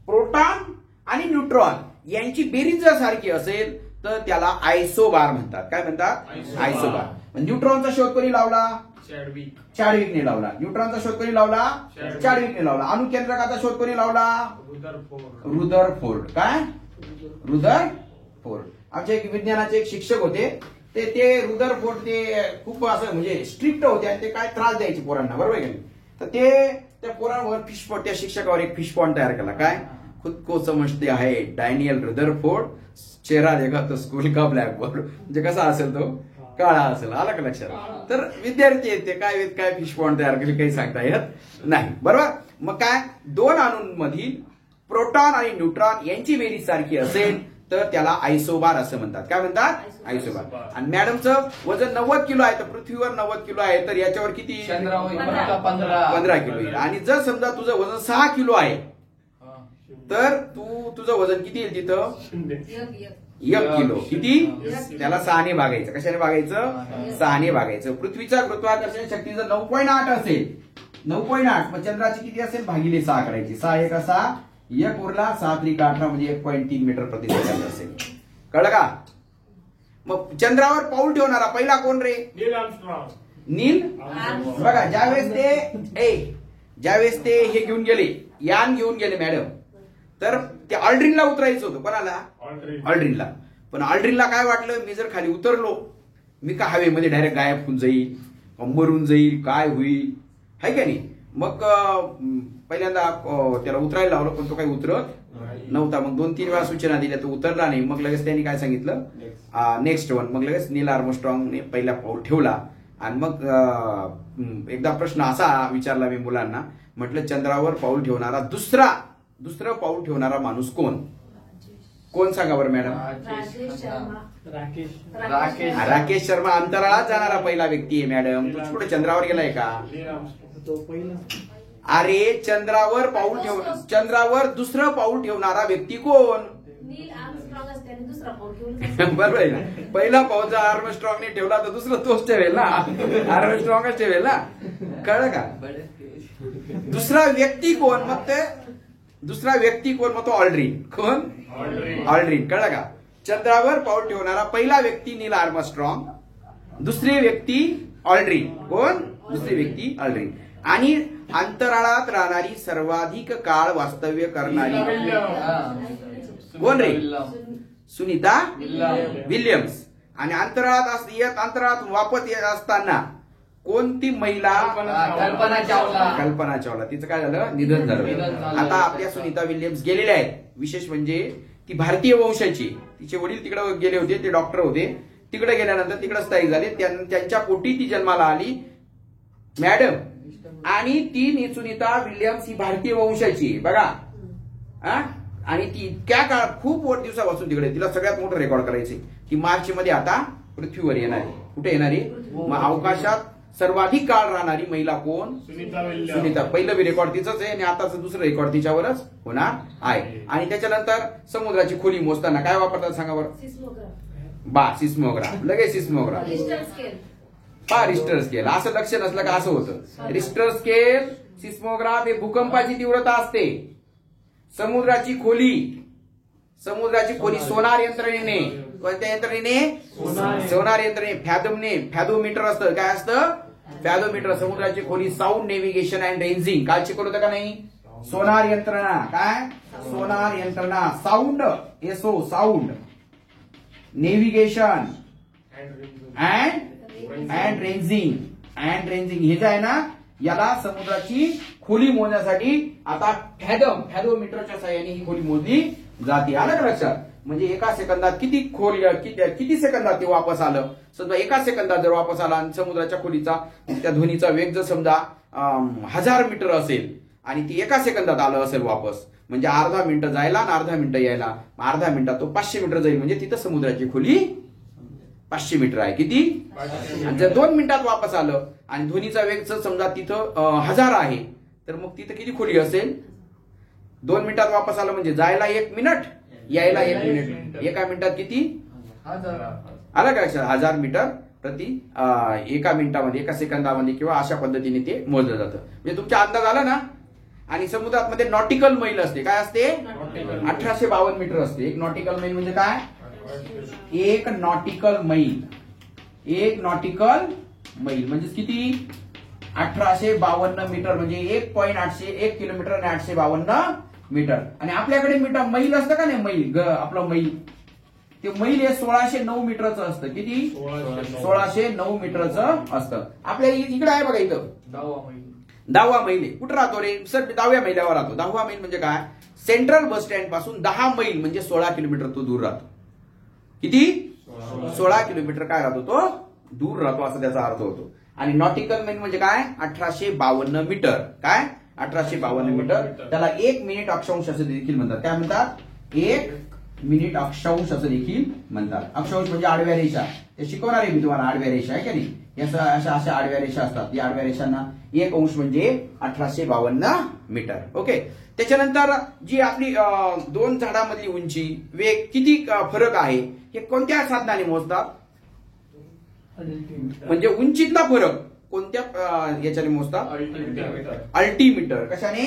प्रोटॉन आणि न्यूट्रॉन यांची बेरीज जर सारखी असेल, तर त्याला आयसोबार म्हणतात. काय म्हणतात? आयसोबार. न्यूट्रॉनचा शोध कोणी लावला? चॅडविकने लावला. न्यूट्रॉनचा शोध कोणी लावला? चॅडविकने लावला. अणुकेंद्रकाचा शोध कोणी लावला? रुदरफोर्ड. काय? रुदरफोर्ड. आमचे एक विज्ञानाचे एक शिक्षक होते, ते रुदरफोर्ड ते खूप असं म्हणजे स्ट्रिक्ट होते आणि ते काय त्रास द्यायचे पोरांना, बरोबर आहे? तर ते त्या पोरांवर फिशपॉट, त्या शिक्षकावर एक फिशपॉट तयार केला. काय? खुद को समजते आहे डॅनियल रुदरफोर्ड, चेहरा देखा तो स्कूल का ब्लॅक बोर्ड. म्हणजे कसा असेल तो? काळा असेल. आला का लक्षात? तर विद्यार्थी येते काय फिशपॉट तयार केली काही सांगता येत नाही, बरोबर? मग काय, दोन अणूंमधील प्रोटॉन आणि न्यूट्रॉन यांची बेरीज सारखी असेल तर त्याला आयसोबार असं म्हणतात. काय म्हणतात? आयसोबार. आणि मॅडमचं वजन 90 किलो आहे, तर पृथ्वीवर 90 किलो आहे, तर याच्यावर किती? 15 किलो येईल. आणि जर समजा तुझं वजन 6 किलो आहे तर तुझं वजन किती येईल तिथं? 1 किलो. किती? त्याला 6 ने भागायचं. कशाने भागायचं? 6 ने भागायचं. पृथ्वीचा गुरुत्वाकर्षण शक्ती जर 9.8 असेल, 9.8, मग चंद्राची किती असेल? भागिले 6 करायची. 6 1 6, 1 उरला, 7 3 18 म्हणजे 1.3 मीटर प्रति सेकंद असेल. कळलं का? मग चंद्रावर पाऊल ठेवणारा पहिला कोण रे? नील. बघा, ज्यावेळेस ते हे घेऊन गेले, यान घेऊन गेले मॅडम, तर ते ऑल्ड्रिनला उतरायचं होतं. कोणाला? ऑल्ड्रिनला. पण ऑल्ड्रिनला काय वाटलं, मी जर खाली उतरलो, मी का हवेमध्ये डायरेक्ट गायब होऊन जाईल, मरून जाईल, काय होईल, है का नाही? मग पहिल्यांदा त्याला उतरायला लावलं, पण तो काही उतरत नव्हता. मग 2-3 वेळा सूचना दिल्या, तो उतरला नाही. मग लगेच त्यांनी काय सांगितलं, नेक्स्ट वन. मग लगेच नील आर्मस्ट्रॉंगने पहिला पाऊल ठेवला. आणि मग एकदा प्रश्न असा विचारला मी मुलांना, म्हटलं चंद्रावर पाऊल ठेवणारा दुसरं पाऊल ठेवणारा माणूस कोण सांगा बरं मॅडम? राकेश शर्मा अंतराळात जाणारा पहिला व्यक्ती आहे मॅडम. तू कुठे चंद्रावर गेलाय का? अरे चंद्रावर दुसरं पाऊल ठेवणारा व्यक्ती कोण? बरोबर आहे ना? पहिला पाऊल जर आर्मस्ट्रॉंगने ठेवला तर दुसरा तोच ठेवेल ना, आर्मस्ट्रॉंगच ठेवेल ना. कळलं का? दुसरा व्यक्ती कोण? मग तो ऑल्ड्रिन. कोण? ऑल्ड्रिन. कळलं का? चंद्रावर पाऊल ठेवणारा पहिला व्यक्ती नील आर्मस्ट्रॉंग, दुसरी व्यक्ती ऑल्ड्रिन. कोण? दुसरी व्यक्ती ऑल्ड्रिन. आणि अंतराळात राहणारी सर्वाधिक काळ वास्तव्य करणारी कोण रे? सुनीता विल्यम्स. आणि अंतराळात वापस येत असताना कोणती महिला? कल्पना चावला. तिचं काय झालं? निधन झालं. आता आपल्या सुनीता विल्यम्स गेलेल्या आहेत. विशेष म्हणजे ती भारतीय वंशाची. तिचे वडील तिकडे गेले होते, ते डॉक्टर होते. तिकडे गेल्यानंतर तिकडे स्थायिक झाले. त्यांच्या पोटी ती जन्माला आली मॅडम. आणि ती सुनीता विल्यम्स ही भारतीय वंशाची. बघा, आणि ती इतक्या काळ खूप दिवसापासून तिकडे, तिला सगळ्यात मोठं रेकॉर्ड करायचे. ती मार्च मध्ये आता पृथ्वीवर येणारी. कुठे येणारी? मग अवकाशात सर्वाधिक काळ राहणारी महिला कोण? सुनीता. पहिलं रेकॉर्ड तिचंच आहे आणि आताचं दुसरं रेकॉर्ड तिच्यावरच होणार आहे. आणि त्याच्यानंतर समुद्राची खोली मोजताना काय वापरतात सांगा बरं? सिस्मोग्राफ. लगेच सिस्मोग्राफ. Richter scale. असं लक्ष नसलं का असं होतं. रिश्टर स्केल, सिस्मोग्राफ हे भूकंपाची तीव्रता असते. समुद्राची खोली सोनार यंत्रणेने. कोणत्या यंत्रणेने? सोनार यंत्रणेने. फॅथोमीटर असतं. काय असतं? फॅथोमीटर. समुद्राची खोली. Sound navigation and ranging. काल शिकवलं होतं का नाही? सोनार यंत्रणा. काय? सोनार यंत्रणा. Sound, S O, sound navigation and ranging. हे जे आहे ना, याला समुद्राची खोली मोजण्यासाठी आता फॅथोमीटरच्या साहाय्याने ही खोली मोजली जाते. आलं का लक्षात? म्हणजे एका सेकंदात किती सेकंदात ते वापस आलं. समजा एका सेकंदात जर वापस आला आणि समुद्राच्या खोलीचा त्या ध्वनीचा वेग जर समजा 1000 मीटर असेल आणि ती एका सेकंदात आलं असेल वापस, म्हणजे अर्धा मिनिटं जायला आणि अर्धा मिनिटं यायला, अर्धा मिनिटात तो 500 मीटर जाईल. म्हणजे तिथं समुद्राची खोली 500 मीटर आहे. किती? आणि जर 2 मिनिटात वापस आलं आणि ध्वनीचा वेग समजा तिथं 1000 आहे, तर मग तिथं किती खोली असेल? 2 मिनिटात वापस आलं म्हणजे जायला 1 मिनिट, यायला 1 मिनिट. एका मिनिटात किती? 1000. का? 1000 मीटर प्रति एका मिनिटामध्ये, एका सेकंदामध्ये किंवा अशा पद्धतीने ते मोजलं जातं. म्हणजे तुमचा अंदाज आला ना. आणि समुद्रात मध्ये नॉटिकल मैल असते. काय असते? 1852 मीटर असते. एक नॉटिकल मैल म्हणजे काय? 1 नॉटिकल मैल. 1 नॉटिकल मैल म्हणजे किती? 1852 मीटर म्हणजे 1 किलोमीटर आणि 852 मीटर. आणि आपल्याकडे मीटर मैल असतं का नाही? मैल आपलं मैल, ते मैल हे 1609 मीटरचं असतं. किती? 1609 मीटरचं असतं. आपल्या इकडे आहे बघा, इथं 10वा मैल आहे. कुठं राहतो रे सर? 10व्या मैलावर राहतो. 10वा मैल म्हणजे काय? सेंट्रल बस स्टँड पासून 10 मैल म्हणजे 16 किलोमीटर तो दूर राहतो. किती? 16 किलोमीटर काय राहतो? तो दूर राहतो, असा त्याचा अर्थ होतो. आणि नॉटिकल मैल म्हणजे काय? 1852 मीटर. काय? 1852 मीटर. त्याला 1 मिनिट अक्षांश असं देखील म्हणतात. काय म्हणतात? 1 मिनिट अक्षांश असं देखील म्हणतात. अक्षांश म्हणजे आडव्या रेषा. ते शिकवणार आहे मी तुम्हाला. आडव्या रेषा आहे का नाही? अशा आडव्या रेषा असतात. या आडव्या रेषांना 1 अंश म्हणजे 1852 मीटर. ओके. त्याच्यानंतर जी आपली 2 झाडामधली उंची वेग किती फरक आहे हे कोणत्या साधनाने मोजतात? म्हणजे उंचीतला फरक कोणत्या याच्याने मोजतात? अल्टीमीटर. कशाने?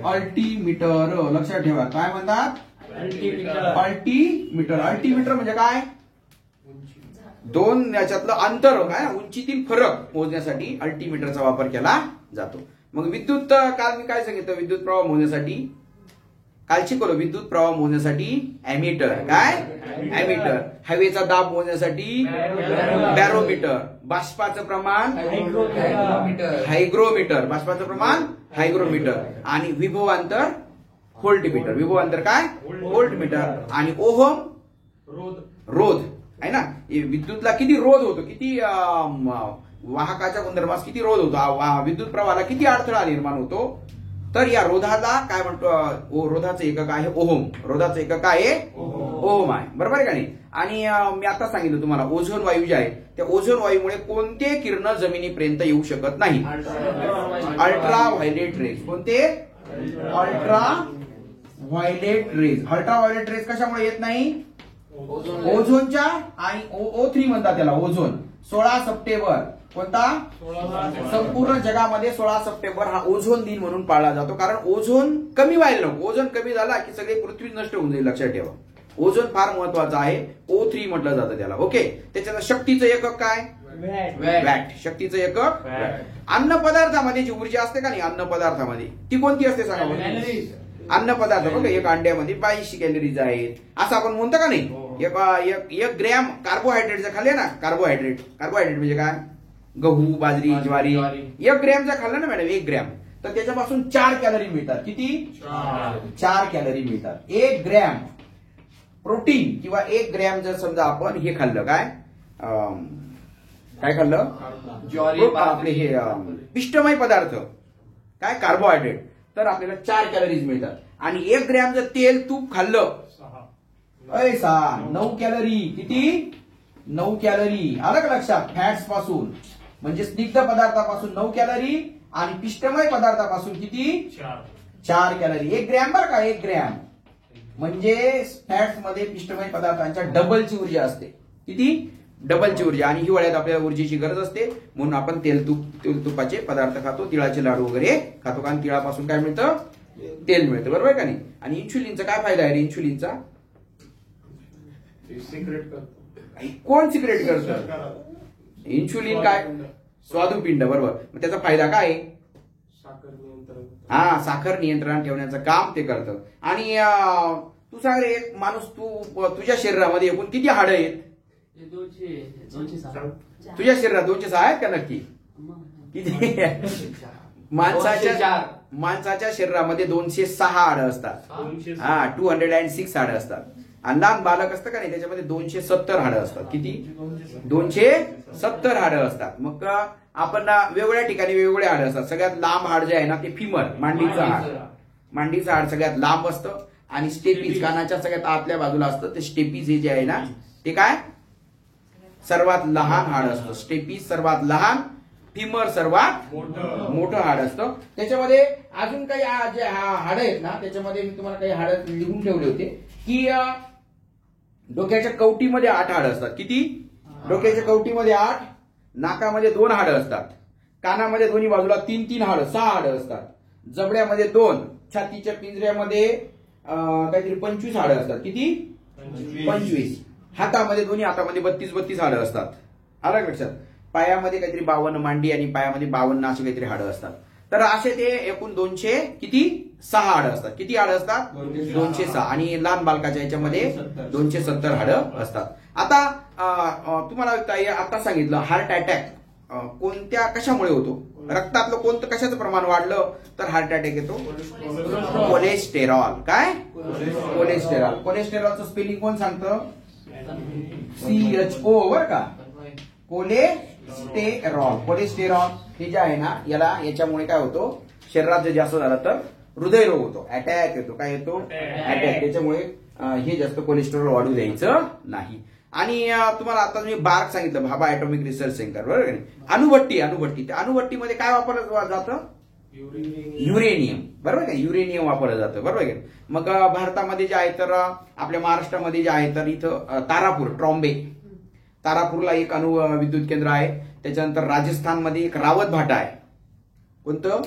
अल्टीमीटर. लक्षात ठेवा. काय म्हणतात? अल्टीमीटर. अल्टीमीटर म्हणजे काय? 2 याच्यातलं अंतर, काय उंचीतील फरक मोजण्यासाठी अल्टीमीटरचा वापर केला जातो. मग विद्युत, काल मी काय सांगितलं? विद्युत प्रवाह मोजण्यासाठी काल शिकवलं. विद्युत प्रवाह मोजण्यासाठी अॅमीटर. काय? अॅमीटर. हवेचा दाब मोजण्यासाठी बॅरोमीटर. बाष्पाचं प्रमाण हायग्रोमीटर. बाष्पाचं प्रमाण हायग्रोमीटर. आणि विभवांतर व्होल्टमीटर. विभवांतर काय? व्होल्टमीटर. आणि ओहम रोध आहे ना. विद्युतला किती रोध होतो? किती वाहकाच्या गुणधर्मास किती रोध होतो? विद्युत प्रवाहाला किती अडथळा निर्माण होतो? तर या रोधाला काय म्हणतो? रोधाचं एकक आहे ओहम. रोधाचं एकक आहे ओहम आहे. बरोबर आहे का नाही? आणि मी आता सांगितलं तुम्हाला ओझोन वायू जे आहे त्या ओझोन वायूमुळे कोणते किरण जमिनीपर्यंत येऊ शकत नाही? Ultraviolet rays. कोणते? Ultraviolet rays. Ultraviolet rays कशामुळे येत नाही? ओझोनच्या. आणि O3 म्हणतात त्याला. ओझोन. 16 सप्टेंबर कोणता? संपूर्ण जगामध्ये 16 सप्टेंबर हा ओझोन दिन म्हणून पाळला जातो. कारण ओझोन कमी व्हायला नको. ओझोन कमी झाला की सगळे पृथ्वी नष्ट होऊन जाईल. लक्षात ठेवा. ओझोन फार महत्वाचा आहे. O3 म्हटलं जातं त्याला. ओके. त्याच्यात शक्तीचं एकक काय? वॅट. शक्तीचं एकक अन्न पदार्थामध्ये जी ऊर्जा असते का नाही? अन्न पदार्थामध्ये ती कोणती असते सांगा? अन्न पदार्थ बघा. एक अंड्यामध्ये 22 कॅलरीज आहेत असं आपण म्हणतो का नाही? 1 ग्रॅम कार्बोहायड्रेटचं खाल्ले ना. कार्बोहायड्रेट म्हणजे काय? गहू, बाजरी, ज्वारी. 1 ग्रॅमचा खाल्ला ना मॅडम, 1 ग्रॅम, तर त्याच्यापासून 4 कॅलरी मिळतात. किती? 4 कॅलरी मिळतात. 1 ग्रॅम प्रोटीन किंवा 1 ग्रॅम जर समजा आपण हे खाल्लं, काय खाल्लं? आपले हे पिष्टमय पदार्थ, काय कार्बोहायड्रेट, तर आपल्याला 4 कॅलरीज मिळतात. आणि 1 ग्रॅम जर तेल तूप खाल्लं 9 कॅलरी. किती? 9 कॅलरी. आलं का लक्षात? फॅट्स पासून म्हणजे स्निग्ध पदार्थापासून 9 कॅलरी आणि पिष्टमय पदार्थापासून किती? 4 कॅलरी. 1 ग्रॅम बरं का? 1 ग्रॅम म्हणजे फॅट्स मध्ये पिष्टमय पदार्थांच्या डबलची ऊर्जा असते. किती? डबलची ऊर्जा. आणि हिवाळ्यात आपल्याला ऊर्जेची गरज असते म्हणून आपण तुपाचे पदार्थ खातो, तिळाचे लाडू वगैरे खातो. कारण तिळापासून काय मिळतं? तेल मिळतं. बरोबर का नाही? आणि इन्शुलिनचा काय फायदा आहे रे? इन्शुलिनचा कोण सिक्रेट करतं? इन्शुलिन काय? स्वादुपिंड. बरोबर. मग त्याचा फायदा काय? साखर नियंत्रण ठेवण्याचं काम ते करतं. आणि तू सांग रे, एक माणूस, तुझ्या शरीरामध्ये एकूण किती हाडं आहेत? 206. तुझ्या शरीरात 206 आहेत का नक्की? किती? माणसाच्या शरीरामध्ये 206 हाडं असतात. 206 हाडं असतात. आणि लहान बालक असतं का नाही त्याच्यामध्ये 270 हाडं असतात. किती? 270 हाडं असतात. मग आपण वेगवेगळ्या ठिकाणी वेगवेगळे हाडं असतात. सगळ्यात लांब हाड जे आहे ना ते फिमर, मांडीचं हाड. मांडीचं हाड सगळ्यात लांब असतं. आणि स्टेपीज कानाच्या सगळ्यात आतल्या बाजूला असतं. ते स्टेपीज हे जे आहे ना ते काय? सर्वात लहान हाड असतं. स्टेपीज सर्वात लहान, फिमर सर्वात मोठं हाड असतं. त्याच्यामध्ये अजून काही जे हाड आहेत ना त्याच्यामध्ये मी तुम्हाला काही हाड लिहून ठेवले होते की डोक्याच्या कवटीमध्ये 8 हाडं असतात. किती? डोक्याच्या कवटीमध्ये 8, नाकामध्ये 2 हाडं असतात, कानामध्ये दोन्ही बाजूला 3 हाडं, 6 हाडं असतात, जबड्यामध्ये 2, छातीच्या पिंजऱ्यामध्ये काहीतरी 25 हाडं असतात. किती? 25. हातामध्ये दोन्ही हातामध्ये 32 हाडं असतात. आलं का लक्षात? पायामध्ये काहीतरी 52 मांडी आणि पायामध्ये 52 अशी काहीतरी हाडं असतात. तर असे ते एकूण 200 किती 6 हाडं असतात. किती हाडं असतात? 206. आणि लहान बालकाच्या याच्यामध्ये 270 हाडं असतात. आता तुम्हाला आता सांगितलं हार्ट अटॅक कोणत्या कशामुळे होतो? रक्तातलं कोणतं कशाचं प्रमाण वाढलं तर हार्ट अटॅक येतो? कोलेस्टेरॉल. काय? कोलेस्टेरॉल. कोलेस्टेरॉलचं स्पेलिंग कोण सांगतं? CHO बर का? कोलेस्टेरॉल. कोलेस्टेरॉल हे जे आहे ना याच्यामुळे काय होतो? शरीरात जर जास्त झालं तर हृदयरोग होतो, अटॅक येतो. काय येतो? अटॅक. त्याच्यामुळे हे जास्त कोलेस्टेरॉल वाढू द्यायचं नाही. आणि तुम्हाला आता मी बार्क सांगितलं, भाभा ॲटॉमिक रिसर्च सेंटर, बरोबर का? अणुभट्टी. त्या अणुभट्टीमध्ये काय वापरलं जातं? युरेनियम. बरोबर का? युरेनियम वापरलं जातं. बरोबर का? मग भारतामध्ये जे आहे तर आपल्या महाराष्ट्रामध्ये जे आहे तर इथं तारापूर, ट्रॉम्बे, तारापूरला एक अणु विद्युत केंद्र आहे. त्याच्यानंतर राजस्थानमध्ये एक रावत भाटा आहे. कोणतं?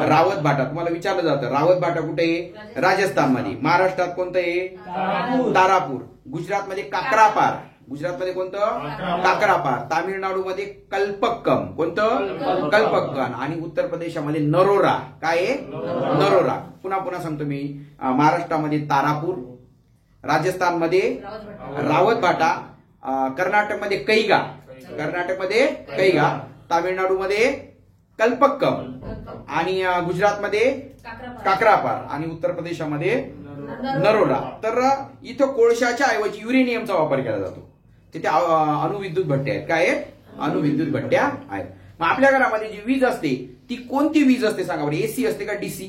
रावत भाटा. तुम्हाला विचारलं जातं रावत भाटा कुठे आहे? राजस्थानमध्ये. महाराष्ट्रात कोणतं आहे? तारापूर. गुजरातमध्ये काकरापार. गुजरातमध्ये कोणतं? काकरापार. तामिळनाडूमध्ये कल्पक्कम. कोणतं? कल्पक्कम. आणि उत्तर प्रदेशामध्ये नरोरा. काय आहे? नरोरा. पुन्हा सांगतो मी. महाराष्ट्रामध्ये तारापूर, राजस्थानमध्ये रावत भाटा, कर्नाटकमध्ये कैगा, तामिळनाडूमध्ये कल्पक्कम आणि गुजरातमध्ये काकरापार आणि उत्तर प्रदेशामध्ये नरोरा. तर इथं कोळशाच्या ऐवजी युरेनियमचा वापर केला जातो. तिथे अणुविद्युत भट्ट्या आहेत. काय आहेत? अणुविद्युत भट्ट्या आहेत. मग आपल्या घरामध्ये जी वीज असते ती कोणती वीज असते सांगा बरं? एसी असते का डीसी?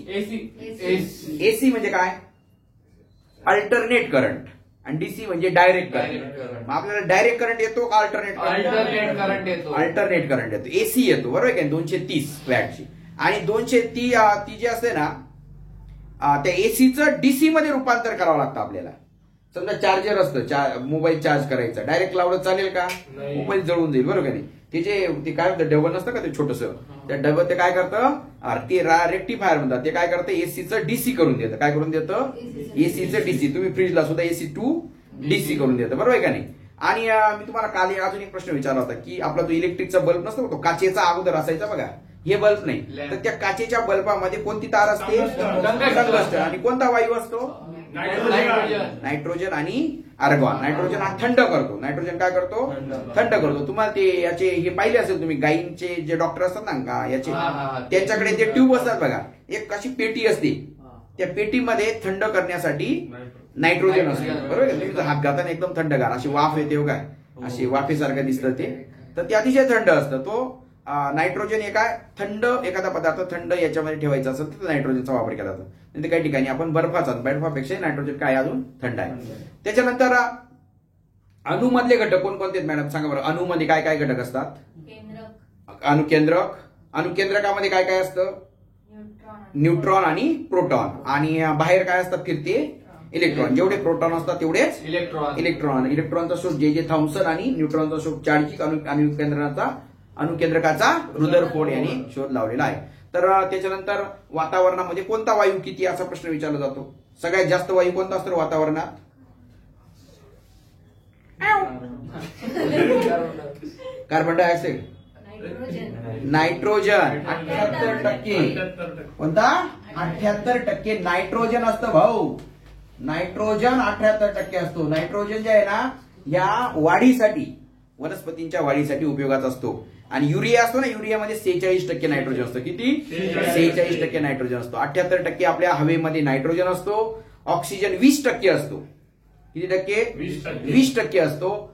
एसी म्हणजे काय? Alternate current. आणि डीसी म्हणजे डायरेक्ट करंट. मग आपल्याला डायरेक्ट करंट येतो का अल्टरनेट करंट येतो? अल्टरनेट करंट येतो. एसी येतो. बरोबर आहे? 230 वॅटची. आणि 230 ती जी असते ना त्या एसीचं डीसी मध्ये रूपांतर करावं लागतं आपल्याला. समजा चार्जर असतं, मोबाईल चार्ज करायचा, डायरेक्ट लावलं चालेल का? मोबाईल जळून जाईल. बरोबर का नाही? ते काय होतं? डबल नसतं का ते छोटंसं? त्या डबल ते काय करतं? ते रेक्टिफायर म्हणतात. ते काय करतं? एसीचं डीसी करून देतं. काय करून देतं? एसीचं डीसी. तुम्ही फ्रीजला सुद्धा एसी टू डीसी करून देतं. बरोबर आहे का नाही? आणि मी तुम्हाला काल अजून एक प्रश्न विचारला होता की आपला जो इलेक्ट्रिकचा बल्ब नसतो तो काचेचा अगोदर असायचा बघा. हे बल्ब नाही. तर त्या काचेच्या बल्बामध्ये कोणती तार असते? टंगस्टन. आणि कोणता वायू असतो? नायट्रोजन आणि आर्गॉन. नायट्रोजन हा थंड करतो. नायट्रोजन काय करतो? थंड करतो. तुम्हाला ते याचे हे पाहिले असेल तुम्ही, गायींचे जे डॉक्टर असतात ना याचे, त्यांच्याकडे ते ट्यूब असतात बघा. एक अशी पेटी असते. त्या पेटीमध्ये थंड करण्यासाठी नायट्रोजन असते. बरोबर? तुम्ही हात घाताना एकदम थंडगार अशी वाफ येते काय, अशी वाफेसारखं दिसतं ते. तर ते अतिशय थंड असतं. तो नायट्रोजन थंड एखादा पदार्थ थंड याच्यामध्ये ठेवायचा असेल तर नायट्रोजनचा वापर केला जातो. नाही काही ठिकाणी आपण बर्फापेक्षा नायट्रोजन काय अजून थंड आहे. त्याच्यानंतर अणुमधले घटक कोणकोणते आहेत मॅडम सांगा बरं? अणुमध्ये काय काय घटक असतात? अणुकेंद्रक. अणुकेंद्रकामध्ये काय काय असतं? न्यूट्रॉन आणि प्रोटॉन. आणि बाहेर काय असतात फिरते? इलेक्ट्रॉन. जेवढे प्रोटॉन असतात तेवढेच इलेक्ट्रॉन. इलेक्ट्रॉनचा शोध जे थॉम्सन आणि न्यूट्रॉनचा शोध चार्जिक अणुकेंद्रकाचा रुदरफोर्ड यांनी शोध लावलेला आहे. तर त्याच्यानंतर वातावरणामध्ये कोणता वायू किती असा प्रश्न विचारला जातो? सगळ्यात जास्त वायू कोणता असतो वातावरणात? Carbon dioxide. नायट्रोजन 78%. कोणता? 78% नायट्रोजन असतं भाऊ. नायट्रोजन 78% असतो. नायट्रोजन जे आहे ना या वाढीसाठी, वनस्पतींच्या वाढीसाठी उपयोगाचा असतो. आणि युरिया असतो ना, युरियामध्ये 46% नायट्रोजन असतं. किती? 46% नायट्रोजन असतो. 78% आपल्या हवेमध्ये नायट्रोजन असतो. ऑक्सिजन 20% असतो. किती टक्के? 20% असतो.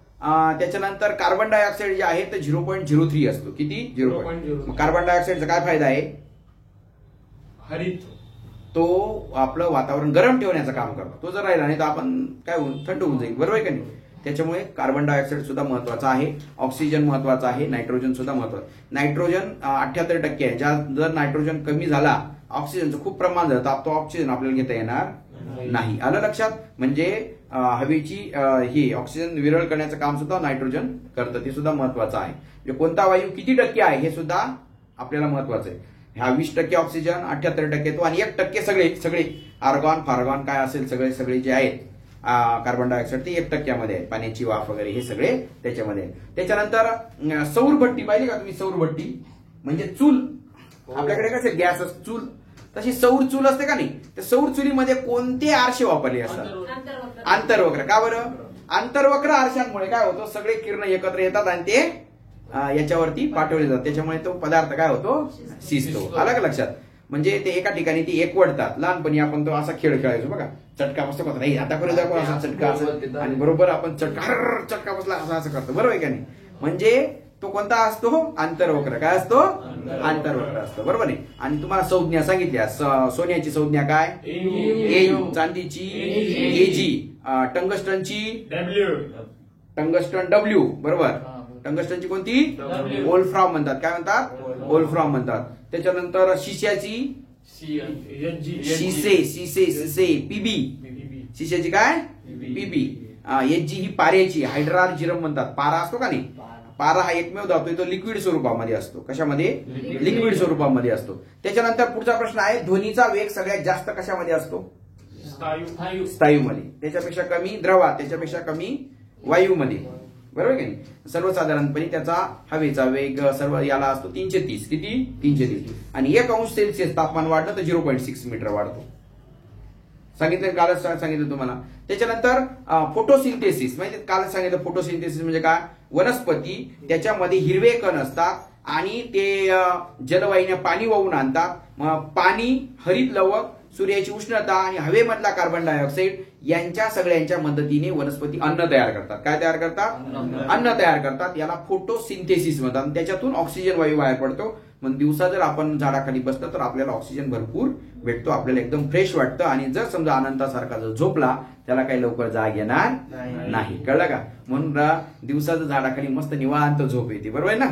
त्याच्यानंतर कार्बन डायऑक्साईड जे आहे ते 0.03 असतो. किती? 0. कार्बन डायऑक्साईडचा काय फायदा आहे? हरित. तो आपलं वातावरण गरम ठेवण्याचं काम करतो. तो जर राहिला नाही तर आपण काय होऊन थंड होऊन जाईल. बरोबर आहे का नाही? त्याच्यामुळे कार्बन डायऑक्साईड सुद्धा महत्वाचा आहे. ऑक्सिजन महत्वाचा आहे. नायट्रोजन सुद्धा महत्वाचं. नायट्रोजन 78% आहे. जर नायट्रोजन कमी झाला, ऑक्सिजनचं खूप प्रमाण झालं तर तो ऑक्सिजन आपल्याला घेता येणार नाही. आलं लक्षात? म्हणजे हवेची ही ऑक्सिजन विरळ करण्याचं काम सुद्धा नायट्रोजन करतं. ते सुद्धा महत्वाचं आहे. म्हणजे कोणता वायू किती टक्के आहे हे सुद्धा आपल्याला महत्वाचं आहे. ह्या 20% ऑक्सिजन, 78% तो, आणि 1% सगळे आर्गॉन फार्गॉन काय असेल सगळे जे आहेत कार्बन डायऑक्साईड ते 1% आहे. पाण्याची वाफ वगैरे हे सगळे त्याच्यामध्ये आहे. त्याच्यानंतर सौर भट्टी पाहिली का तुम्ही? सौर भट्टी म्हणजे चूल. आपल्याकडे कसं गॅस असतो चूल, तशी सौर चूल असते का नाही? त्या सौर चुलीमध्ये कोणते आरशे वापरले असतात? आंतरवक्र. का बरं? आंतरवक्र आरशांमुळे काय होतं, सगळे किरण एकत्र येतात आणि ते याच्यावरती पाठवले जातात. त्याच्यामुळे तो पदार्थ काय होतो? शिजतो. आलं का लक्षात? म्हणजे ते एका ठिकाणी ती एकवटतात. लहानपणी आपण तो असा खेळ खेळायचो बघा, चटका बसतो का नाही? आता करू दाखव असा चटका असं, आणि बरोबर आपण चटका बसला असं करतो. बरोबर आहे का नाही? म्हणजे तो कोणता असतो? आंतरवक्र. काय असतो? आंतरवक्र असतो. बरोबर आहे. आणि तुम्हाला संज्ञा सांगितल्या. सोन्याची संज्ञा काय? AU. चांदीची AG. टंगस्टनची tungsten W. बरोबर. टंगस्टनची कोणती? वोल्फ्रॉम म्हणतात. काय म्हणतात? वोल्फ्रॉम म्हणतात. त्याच्यानंतर शिशाची शिसे PB. शिशाची काय? PB. HG ही पाऱ्याची हायड्रार्जिरम म्हणतात. पारा असतो का नाही? पारा हा एकमेव धातू तो लिक्विड स्वरूपामध्ये असतो. कशामध्ये? लिक्विड स्वरूपामध्ये असतो. त्याच्यानंतर पुढचा प्रश्न आहे, ध्वनीचा वेग सगळ्यात जास्त कशामध्ये असतो? स्थायूमध्ये. त्याच्यापेक्षा कमी द्रवात, त्याच्यापेक्षा कमी वायूमध्ये. बरोबर की नाही? सर्वसाधारणपणे त्याचा हवेचा वेग सर्व याला असतो 330. किती? 330. आणि 1 अंश सेल्सिअस तापमान वाढलं तर 0.6 मीटर वाढतो. सांगितलं कालच सांगितलं तुम्हाला. त्याच्यानंतर फोटोसिंथेसिस म्हणजे कालच सांगितलं. फोटोसिंथेसिस म्हणजे काय? वनस्पती त्याच्यामध्ये हिरवे कण असतात आणि ते जलवाहिन्या पाणी वाहून आणतात. मग पाणी, हरित लवक, सूर्याची उष्णता आणि हवेमधला कार्बन डायऑक्साईड यांच्या सगळ्यांच्या मदतीने वनस्पती अन्न तयार करतात. काय तयार करतात? अन्न तयार करतात. याला फोटोसिंथेसिस म्हणतात. त्याच्यातून ऑक्सिजन वायू बाहेर पडतो. मग दिवसा जर आपण झाडाखाली बसलो तर आपल्याला ऑक्सिजन भरपूर भेटतो. आपल्याला एकदम फ्रेश वाटतं. आणि जर समजा अनंतासारखा जर झोपला त्याला काही लवकर जाग येणार नाही. कळलं का? म्हणून दिवसाचं झाडाखाली मस्त निवांत झोप येते. बरोबर आहे ना?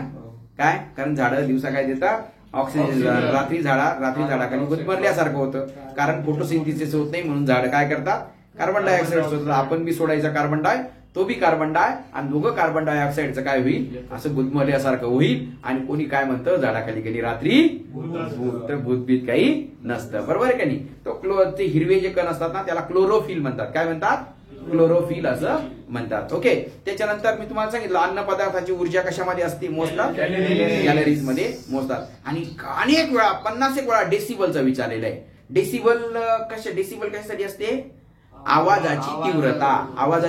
काय? कारण झाडं दिवसा काय देतात? ऑक्सिजन. रात्री झाडाखाली गुदमरल्यासारखं होतं. कारण फोटोसिंथेसिस होत नाही म्हणून झाड काय करतात? कार्बन डायऑक्साईड सोडतात. आपण बी सोडायचा कार्बन डाय, तो बी कार्बन डाय, आणि दोघं कार्बन डायऑक्साईडचं काय होईल? असं गुदमरल्यासारखं होईल. आणि कोणी काय म्हणतं? झाडाखाली गेली रात्री भूत, तर भूतभीत काही नसतं. बरोबर आहे का नाही? तो ते हिरवे जे कण असतात ना त्याला क्लोरोफिल म्हणतात. काय म्हणतात? क्लोरोफिल असं म्हणतात. ओके. त्याच्यानंतर मी तुम्हाला सांगितलं अन्न पदार्थाची ऊर्जा कशामध्ये असते? मोजतात? कॅलरीज मध्ये मोजतात. आणि अनेक वेळा 50 वेळा डेसिबलचा विचारलेला आहे. डेसिबल कशासाठी असते? आवाजाची तीव्रता. आवाज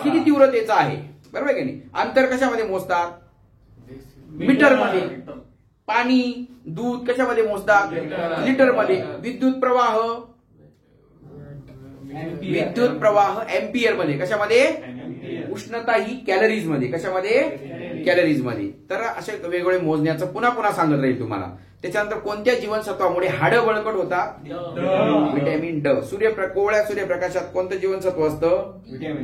किती तीव्रतेचा आहे? बरोबर आहे की नाही? अंतर कशामध्ये मोजतात? मीटर मध्ये. पाणी, दूध कशामध्ये मोजतात? लिटर मध्ये. विद्युत प्रवाह एम्पियर मध्ये. कशामध्ये? उष्णता ही कॅलरीज मध्ये. कशामध्ये? कॅलरीज मध्ये. तर असे वेगवेगळे मोजण्याचं पुन्हा सांगत राहील तुम्हाला. त्याच्यानंतर कोणत्या जीवनसत्वामुळे हाडं बळकट होतात? Vitamin D. कोवळ्या सूर्यप्रकाशात कोणतं जीवनसत्व असतं?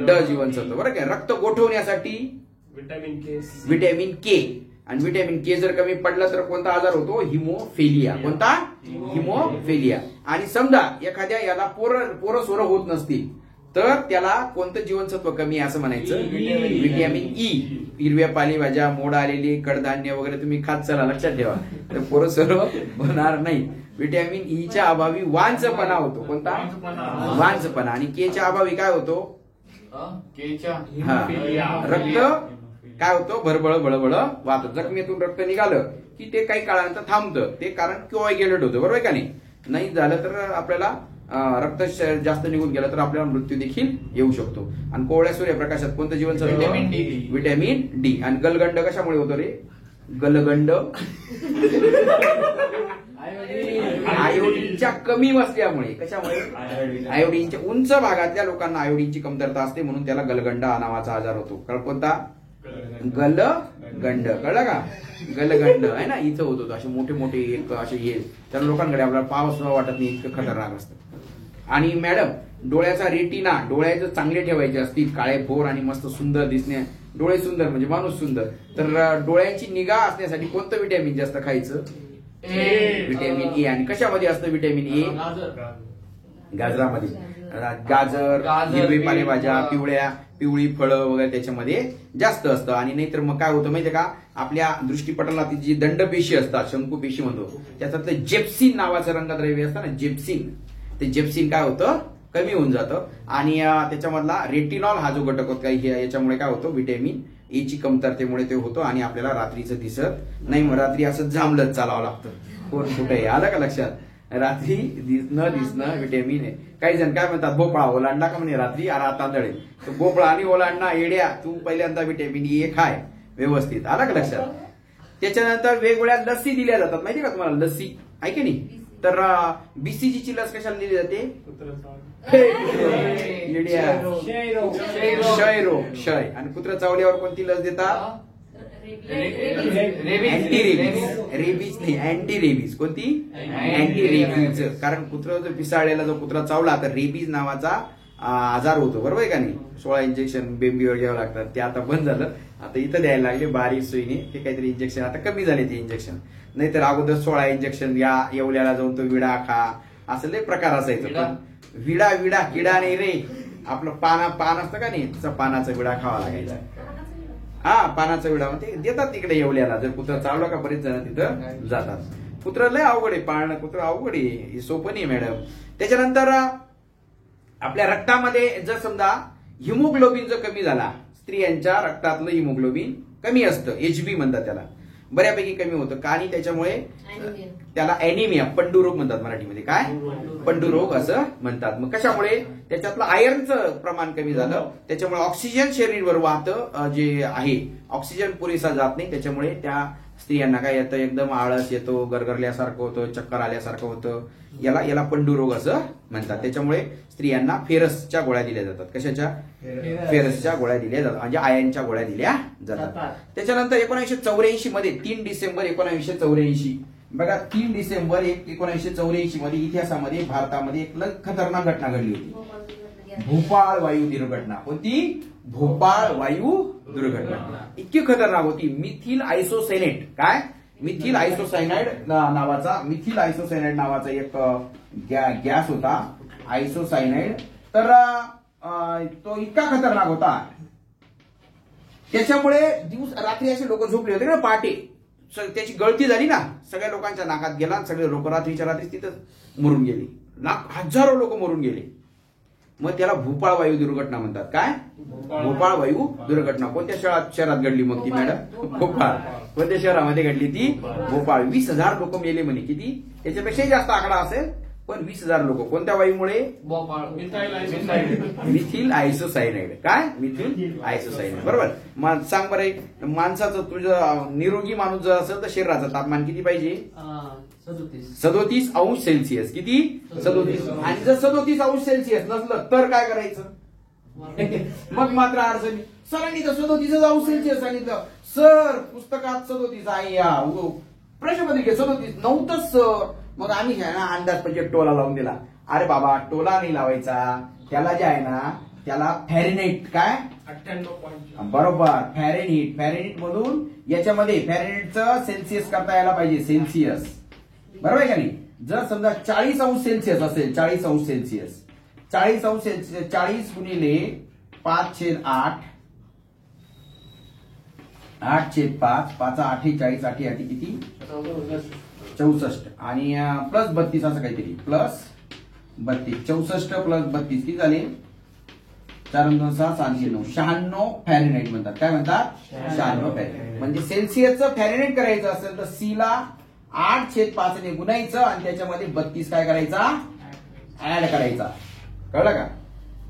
D जीवनसत्व. बरं का? रक्त गोठवण्यासाठी व्हिटॅमिन K. आणि व्हिटॅमिन K जर कमी पडलं तर कोणता आजार होतो? हिमोफेलिया. कोणता? हिमोफेलिया. आणि समजा एखाद्या याला पोरं सोरं होत नसतील तर त्याला कोणतं जीवनसत्व कमी आहे असं म्हणायचं? Vitamin E. हिरव्या पालेभाज्या, मोड आलेली कडधान्य वगैरे तुम्ही खात चला, लक्षात ठेवा. तर पोरं सोरं होणार नाही. व्हिटॅमिन E च्या अभावी वांझपणा होतो. कोणता? वांझपणा. आणि K च्या अभावी काय होतो? रक्त काय होतं? भरभळ वाहतं. जखमेतून रक्त निघालं की ते काही काळानंतर थांबतं. ते कारण कोआग्युलेट होतं. बरोबर का नाही झालं तर आपल्याला रक्त जास्त निघून गेलं तर आपल्याला मृत्यू देखील येऊ शकतो. आणि कोवळ्या सूर्यप्रकाशात कोणतं जीवनसत्व? Vitamin D. आणि गलगंड कशामुळे होतो रे? गलगंड आयोडीनच्या कमी असल्यामुळे. कशामुळे? आयोडीनच्या उंच भागातल्या लोकांना आयोडीनची कमतरता असते म्हणून त्याला गलगंड नावाचा आजार होतो. कोणता? गलगंड. कळलं का? गलगंड आहे ना, इथं होतो. असे मोठे एक असे हे त्या लोकांकडे आपल्याला पाव सुद्धा वाटत नाही, इतकं खतरनाक असतं. आणि मॅडम, डोळ्याचा रेटिना, डोळे जर चांगले ठेवायचे असतील, काळे भोर आणि मस्त सुंदर दिसणे, डोळे सुंदर म्हणजे माणूस सुंदर, तर डोळ्यांची निगा असण्यासाठी कोणतं विटॅमिन जास्त खायचं? Vitamin E. आणि कशामध्ये असतं व्हिटॅमिन E? गाजरामध्ये. गाजर, हिरवी पालेभाज्या, पिवळी फळं वगैरे त्याच्यामध्ये जास्त असतं. आणि नाहीतर मग काय होतं माहितीये का? आपल्या दृष्टीपटलातील जी दंडपेशी असतात, शंकुपेशी म्हणतो, त्याच्यातलं जेप्सिन नावाचं रंगद्रव्य असतं ना, जेप्सिन. ते जेप्सिन काय होतं? कमी होऊन जातं आणि त्याच्यामधला रेटिनॉल हा जो घटक होता याच्यामुळे काय होतो, व्हिटॅमिन ए ची कमतरतेमुळे ते होतो आणि आपल्याला रात्रीचं दिसत नाही. मग रात्री असं जांभळत चालावं लागतं. कोण कुठे आलं का लक्षात? रात्री न दिसणं व्हिटॅमिन आहे. काही जण काय म्हणतात, भोपळा ओलांडला का म्हणे रात्री तांदळे, तर भोपळा आणि ओलांडणा येड्या, तू पहिल्यांदा व्हिटॅमिन ए खाय व्यवस्थित. आलं का लक्षात? त्याच्यानंतर वेगवेगळ्या लसी दिल्या जातात, माहिती का तुम्हाला? लसी आहे की नाही? तर बीसीजीची लस कशाला दिली जाते? क्षय. आणि कुत्रा चावल्यावर कोणती लस देतात? अँटी रेबीज नाही, अँटी रेबीज. कोणती? Anti rabies. कारण कुत्रा जर पिसाळलेला जो कुत्रा चावला तर रेबीज नावाचा आजार होतो, बरोबर आहे का नाही? 16 इंजेक्शन बेंबीवर घ्यावं लागतात. ते आता बंद झालं, आता इथं द्यायला लागले बारीक सुईने. ते काहीतरी इंजेक्शन आता कमी झाले ते इंजेक्शन. नाहीतर अगोदर 16 इंजेक्शन या, येवल्याला जाऊन तो विडा खा, असं लय प्रकार असायचं. पण विडा किडा नाही रे, आपलं पान असतं का नाही, तसं पानाचा विडा खावा लागायचा. हा, पानाचा विडा ते देतात तिकडे येवल्याला. जर कुत्रा चावला का बरेच जण तिथं जातात. कुत्रा लय अवघड आहे पाळणं, कुत्रा अवघड आहे, सोपं नाही मॅडम. त्याच्यानंतर आपल्या रक्तामध्ये जर समजा हिमोग्लोबिन जर कमी झाला, स्त्रियांच्या रक्तातलं हिमोग्लोबिन कमी असतं, एचबी म्हणतात त्याला, बऱ्यापैकी कमी होतं. का? आणि त्याच्यामुळे त्याला अॅनिमिया, पंडुरोग म्हणतात मराठीमध्ये. काय? पंडुरोग असं म्हणतात. मग कशामुळे? त्याच्यातलं आयर्नचं प्रमाण कमी झालं, त्याच्यामुळे ऑक्सिजन शरीरभर वाहतं जे आहे, ऑक्सिजन पुरेसा जात नाही. त्याच्यामुळे त्या स्त्रियांना काय येतं, एकदम आळस येतो, गरगरल्यासारखं होतं, चक्कर आल्यासारखं होतं. याला पंडुरोग असं म्हणतात. त्याच्यामुळे स्त्रियांना फेरसच्या गोळ्या दिल्या जातात. कशाच्या? फेरसच्या गोळ्या दिल्या जातात, म्हणजे आयर्नच्या गोळ्या दिल्या जातात. त्याच्यानंतर 1984 मध्ये 3 डिसेंबर 1984 बघा, 3 डिसेंबर 1984 मध्ये इतिहासामध्ये भारतामध्ये एक खतरनाक घटना घडली होती, भोपाळ वायू दुर्घटना. कोणती? भोपाळ वायू दुर्घटना. इतकी खतरनाक होती. Methyl isocyanate. काय? मिथिल आयसोसायनाइड नावाचा एक गॅस होता, आयसोसायनाइड. तर तो इतका खतरनाक होता, त्याच्यामुळे रात्री असे लोक झोपले होते ना पहाटे, त्याची गळती झाली ना, सगळ्या लोकांच्या नाकात गेला, सगळे लोक रात्रीच्या रात्री तिथं मरून गेले, हजारो लोक मरून गेले. मग त्याला भोपाळ वायू दुर्घटना म्हणतात. काय? भोपाळ वायू दुर्घटना. कोणत्या शहरात घडली मग ती मॅडम? भोपाळ. कोणत्या शहरामध्ये घडली ती? भोपाळ. 20,000 लोक मेले म्हणे. किती? त्याच्यापेक्षाही जास्त आकडा असेल, पण 20,000 लोक. कोणत्या वायूमुळे? मिथिल आयसोसायनाइड. काय? मिथिल आयसोसायनाइड. बरोबर. सांग बरं, माणसाचं, तुझं निरोगी माणूस जर असेल तर शरीराचं तापमान किती पाहिजे? 37 अंश सेल्सिअस. किती? 37. आणि जर 37 अंश सेल्सिअस नसलं तर काय करायचं? मग मात्र अडचणी. सरांनी तर 37 अंश सेल्सिअस सांगितलं. सर पुस्तकात 37 आहे, या प्रश्नपत्रिकेत 37 नव्हतंच सर. मग आम्ही ना अंदाज म्हणजे टोला लावून दिला. अरे बाबा, टोला नाही लावायचा, त्याला जे आहे ना त्याला फॅरेनहाइट. काय? 98. बरोबर, फॅरेनहाइट मधून याच्यामध्ये फॅरेनहाइटचं सेल्सिअस करता यायला पाहिजे, सेल्सिअस. बरोबर आहे का नाही? जर समजा 40 अंश सेल्सिअस असेल, 40 अंश सेल्सिअस, 40 अंश सेल्सिअस 40 गुणिले 5/8, 8/5, 5 8 40, 8 8 किती? 64. आणि प्लस 32 असं काहीतरी, प्लस 32, 64 प्लस 32 किती झाले? 4 2 6 7 9 96 फॅरेनहाइट म्हणतात. काय म्हणतात? 96 फॅरेनहाइट. म्हणजे सेल्सिअसचं फॅरेनहाइट करायचं असेल तर सी ला 8/5 ने गुणायचं आणि त्याच्यामध्ये 32 काय करायचा? ऍड करायचा. कळलं का?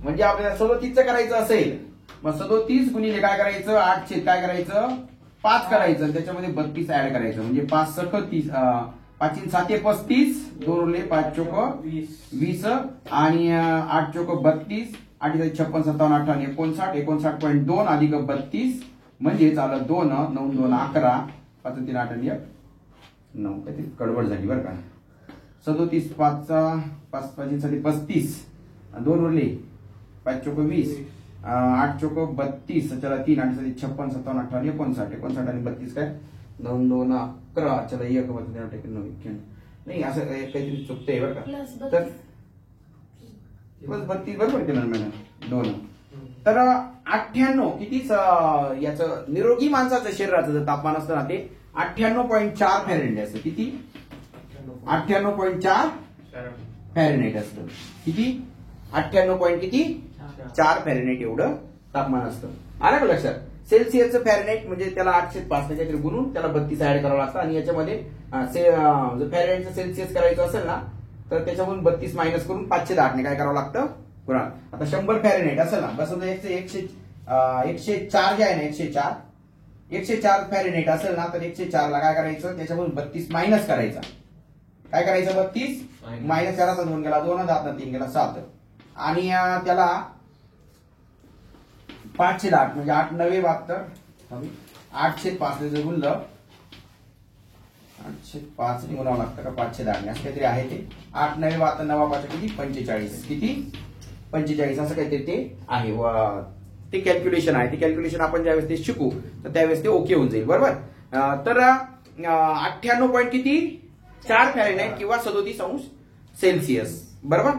म्हणजे आपल्याला 37चं करायचं असेल, मग 37 गुणिले काय करायचं? 8 काय करायचं? 5 करायचं, त्याच्यामध्ये 32 ऍड करायचं. म्हणजे 5 × 30, 5 × 7 = 35, 2 उरले, 5 चोक 20 आणि 8 चोक 32, 8 56 57 58 59, 59.2 अधिक 32 म्हणजे झालं 2 9 2 11 5 3 8 1 9. काहीतरी गडबड झाली बरं का. 37 5 5 35, 2 उरले, 5 चोक 20, 8 चोक 32, चला 3 8 56 57 58 59 59 आणि 32 काय? 9 2 11, चला 1 9 नाही, असं काहीतरी चुकतंय बरं का. तर प्लस 32 बरोबर केलं मॅडम. 2. तर 98 कितीच याचं निरोगी माणसाचं शरीराचं जर तापमान असतं ना ते 98.4 फॅरेनहाइट असतं. किती? 98.4 फॅरेनहाइट असतं. किती? 98 पॉईंट किती 4 फॅरेनहाइट एवढं तापमान असतं. आलं का लक्षात? सेल्सिअसचं फॅरेनहाइट म्हणजे त्याला 805 ने काहीतरी गुणून त्याला 32 ऍड करावं लागतं आणि याच्यामध्ये जर फॅरेनहाइटचं सेल्सिअस करायचं असेल ना तर त्याच्यामधून 32 मायनस करून 510 ने काय करावं लागतं पुन्हा. आता 100 फॅरेनहाइट असेल ना बस 104 जे आहे ना 104 फॅरेनहाइट असेल ना तर 104 ला काय करायचं त्याच्यामधून 32 मायनस करायचा. काय करायचं 32 मायनस करायचा 2 गेला 2 3 गेला 7 आणि त्याला 510 म्हणजे 8 9 72 805 ने जर गुणलं 805 ने गुणावं लागतं का 510 असं काहीतरी आहे ते 8 9 72 9 5 किती 45 किती 45 असं काहीतरी ते आहे. ते कॅल्क्युलेशन आहे. ते कॅल्क्युलेशन आपण ज्यावेळेस ते शिकू तर त्यावेळेस ते ओके होऊन जाईल बरोबर. तर 98 पॉईंट किती 4 फॅरेनहाइट किंवा 37 अंश सेल्सिअस बरोबर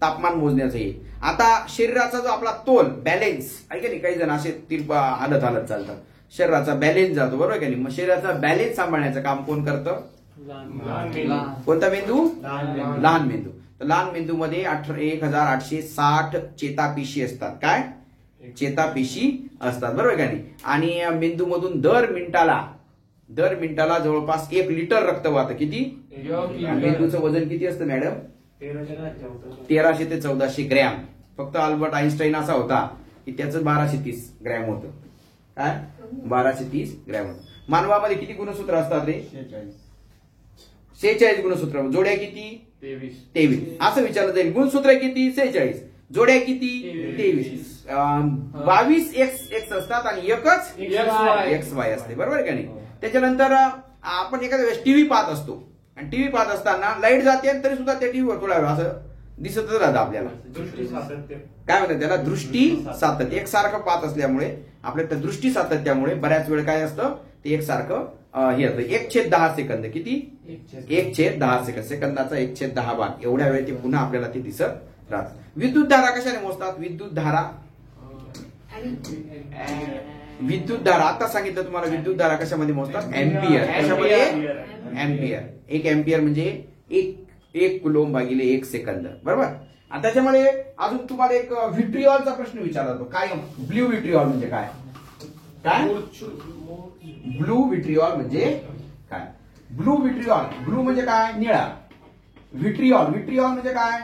तापमान मोजण्याचं हे. आता शरीराचा जो आपला तोल बॅलेन्स आहे का नाही काही जण असे हालत चालतात शरीराचा बॅलेन्स जातो बरोबर का नाही. मग शरीराचा बॅलेन्स सांभाळण्याचं काम कोण करतं कोणता मेंदू लहान मेंदू. तर लहान मेंदूमध्ये 1860 चेतापेशी असतात. काय चेतापेशी असतात बरोबर का नाही. आणि मेंदूमधून दर मिनिटाला जवळपास 1 लिटर रक्त वाहतं. किती मेंदूचं वजन किती असतं मॅडम 1300 ते 1400 ग्रॅम. फक्त अल्बर्ट आईन्स्टाईन असा होता की त्याचं 1230 ग्रॅम होतं. काय 1230 ग्रॅम होतं. मानवामध्ये किती गुणसूत्र असतात रे 46 गुणसूत्र. जोड्या किती 23 असं विचारलं जाईल. गुणसूत्र किती 46 जोड्या किती 23 22 एक्स असतात आणि एकच एक्स वाय असते बरोबर का नाही. त्याच्यानंतर आपण एखाद्या वेळेस टीव्ही पाहत असतो आणि टीव्ही पाहत असताना लाईट जाते तरी सुद्धा त्या टीव्हीवर थोडा वेळ असं दिसतच राहतं आपल्याला. काय म्हणतात त्याला दृष्टी सातत्य. एकसारखं पाहत असल्यामुळे आपल्या त्या दृष्टी सातत्यामुळे बऱ्याच वेळ काय असतं ते एकसारखं हे असतं. 1/10 सेकंद किती 1/10 सेकंद सेकंदाचा 1/10 भाग एवढ्या वेळ ते पुन्हा आपल्याला ते दिसत राहतं. विद्युत धारा कशाने मोजतात विद्युत धारा आता सांगितलं तुम्हाला. विद्युत धारा कशामध्ये मोजतात एम्पियर. कशामध्ये एम्पियर. 1 एम्पियर म्हणजे 1 कुलोम भागिले 1 सेकंद बरोबर. आणि त्याच्यामध्ये अजून तुम्हाला एक व्हिट्रिऑलचा प्रश्न विचारला जातो. काय ब्ल्यू व्हिट्रिऑल म्हणजे काय ब्लू व्हिट्रिऑल म्हणजे काय. ब्लू म्हणजे काय निळा. व्हिट्रिऑल म्हणजे काय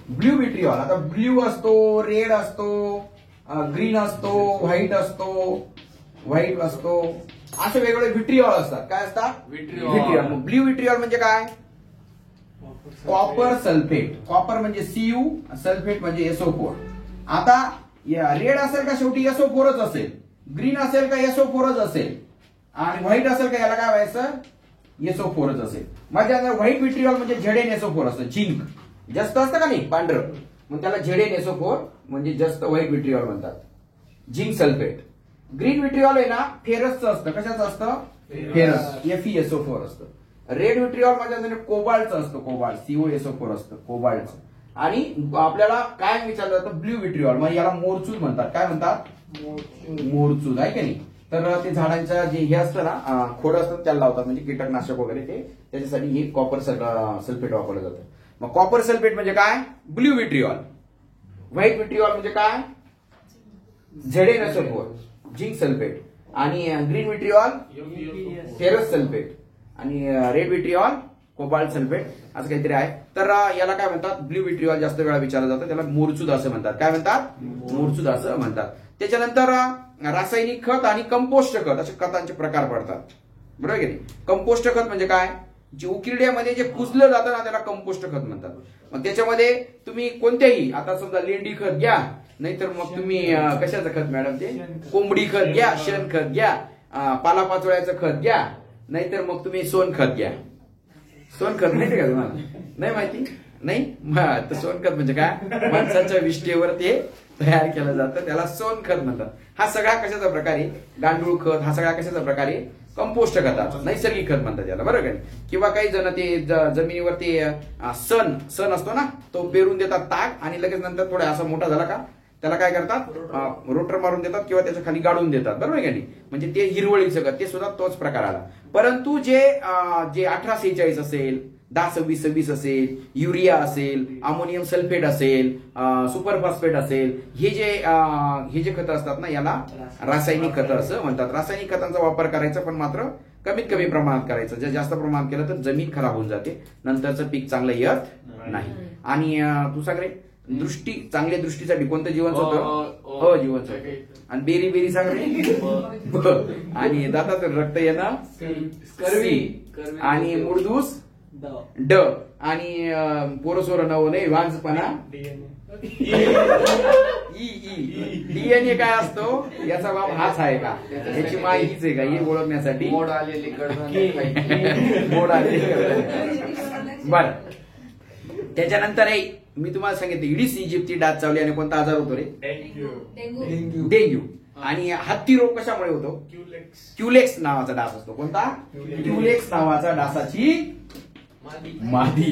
ब्ल्यू व्हिट्रिऑल. आता ब्ल्यू असतो रेड असतो ग्रीन असतो व्हाईट असतो असे वेगवेगळे व्हिट्रिऑल असतात. काय असतात व्हिट्रिऑल. ब्ल्यू व्हिट्रिऑल म्हणजे काय कॉपर सल्फेट. कॉपर म्हणजे Cu सल्फेट म्हणजे SO4. आता रेड असेल का शेवटी SO4च असेल. ग्रीन असेल का SO4च असेल आणि व्हाईट असेल का याला काय व्हायचं SO4च असेल. माझ्या व्हाईट व्हिट्रिऑल म्हणजे ZnSO4 असतं. झिंक जास्त असतं का नाही पांढरं मग त्याला ZnSO4 म्हणजे जास्त व्हाईट व्हिट्रिऑल म्हणतात. Zinc sulphate. ग्रीन व्हिट्रिऑल आहे ना फेरसचं असतं. कशाचं असतं फेरस FeSO4 असतं. रेड व्हिट्रिऑल म्हणजे कोबाल्टचं असतं. कोबाल्ट COSO4 असतं कोबाल्टचं. आणि आपल्याला काय विचारलं जातं ब्ल्यू व्हिट्रिऑल मग याला मोरचूद म्हणतात. काय म्हणतात मोरचूद आहे का नाही. तर ते झाडांच्या जे हे असतं ना खोड असतं त्याला लावतात म्हणजे कीटकनाशक वगैरे ते त्याच्यासाठी हे कॉपर सल्फेट वापरलं जातं. मग कॉपर सल्फेट म्हणजे काय ब्ल्यू व्हिट्रिऑल. व्हाईट व्हिट्रिऑल म्हणजे काय ZnSO4 झिंक सल्फेट. आणि ग्रीन व्हिट्रिऑल फेरस सल्फेट आणि रेड व्हिट्रिऑल कोबाल्ट सल्फेट असं काहीतरी आहे. तर याला काय म्हणतात ब्ल्यू व्हिट्रिऑल जास्त वेळा विचारलं जातं. त्याला मोरचूद असं म्हणतात. काय म्हणतात मोरचूद असं म्हणतात. त्याच्यानंतर रासायनिक खत आणि कंपोस्ट खत असे खतांचे प्रकार पडतात बरोबर की नाही. कंपोस्ट खत म्हणजे काय जे उकिरड्यामध्ये जे कुजलं जातं ना त्याला कंपोस्ट खत म्हणतात. मग त्याच्यामध्ये तुम्ही कोणत्याही आता समजा लेंडी खत घ्या नाहीतर मग तुम्ही कशाचं खत मॅडम ते कोंबडी खत घ्या शेण खत घ्या पालापाचोळ्याचं खत घ्या नाहीतर मग तुम्ही सोनखत घ्या. सोनखत माहिती का तुम्हाला नाही माहिती नाही. तर सोनखत म्हणजे काय माणसाच्या विष्ठेवर ते तयार केलं जातं त्याला सोनखत म्हणतात. हा सगळा कशाचा प्रकार आहे गांडूळ खत. हा सगळा कशाचा प्रकार आहे कंपोस्ट खताचा नैसर्गिक खत म्हणतात त्याला बरोबर का. किंवा काही जण ते जमिनीवर ते सण असतो ना तो पेरून देतात ताक आणि लगेच नंतर थोडा असा मोठा झाला का त्याला काय करतात रोटर मारून देतात किंवा त्याच्या खाली गाडून देतात बरोबर का नाही. म्हणजे ते हिरवळीचं खत ते सुद्धा तोच प्रकार आला. परंतु जे 1846 असेल, 10-26-26 असेल, युरिया असेल, अमोनियम सल्फेट असेल, सुपर फॉस्फेट असेल, हे जे खतं असतात ना, याला रासायनिक खतं असं म्हणतात. रासायनिक खतांचा वापर करायचा, पण मात्र कमीत कमी प्रमाणात करायचं. जर जास्त प्रमाणात केलं तर जमीन खराब होऊन जाते, नंतरचं पीक चांगलं येत नाही. आणि तू सांग रे, चांगल्या दृष्टीसाठी कोणतं जीवनसत्व? अजीवनसत्व. आणि बेरी सांग रे. आणि दातात रक्त येणं सी. आणि मूळदूस ड. आणि पोरसोर नव नाही वांजपणा डीएनए काय असतो याचा बाब हाच आहे का, याची माय हीच आहे का, हे ओळखण्यासाठी मोड आलेली मोड आलेली. बर, त्याच्यानंतर मी तुम्हाला सांगितलं इडीस इजिप्ती डास चावली आणि कोणता आजार होतो रे? डेंग्यू. आणि हत्ती रोग कशामुळे होतो? क्युलेक्स नावाचा डास असतो. कोणता? क्युलेक्स नावाचा डासाची मादी.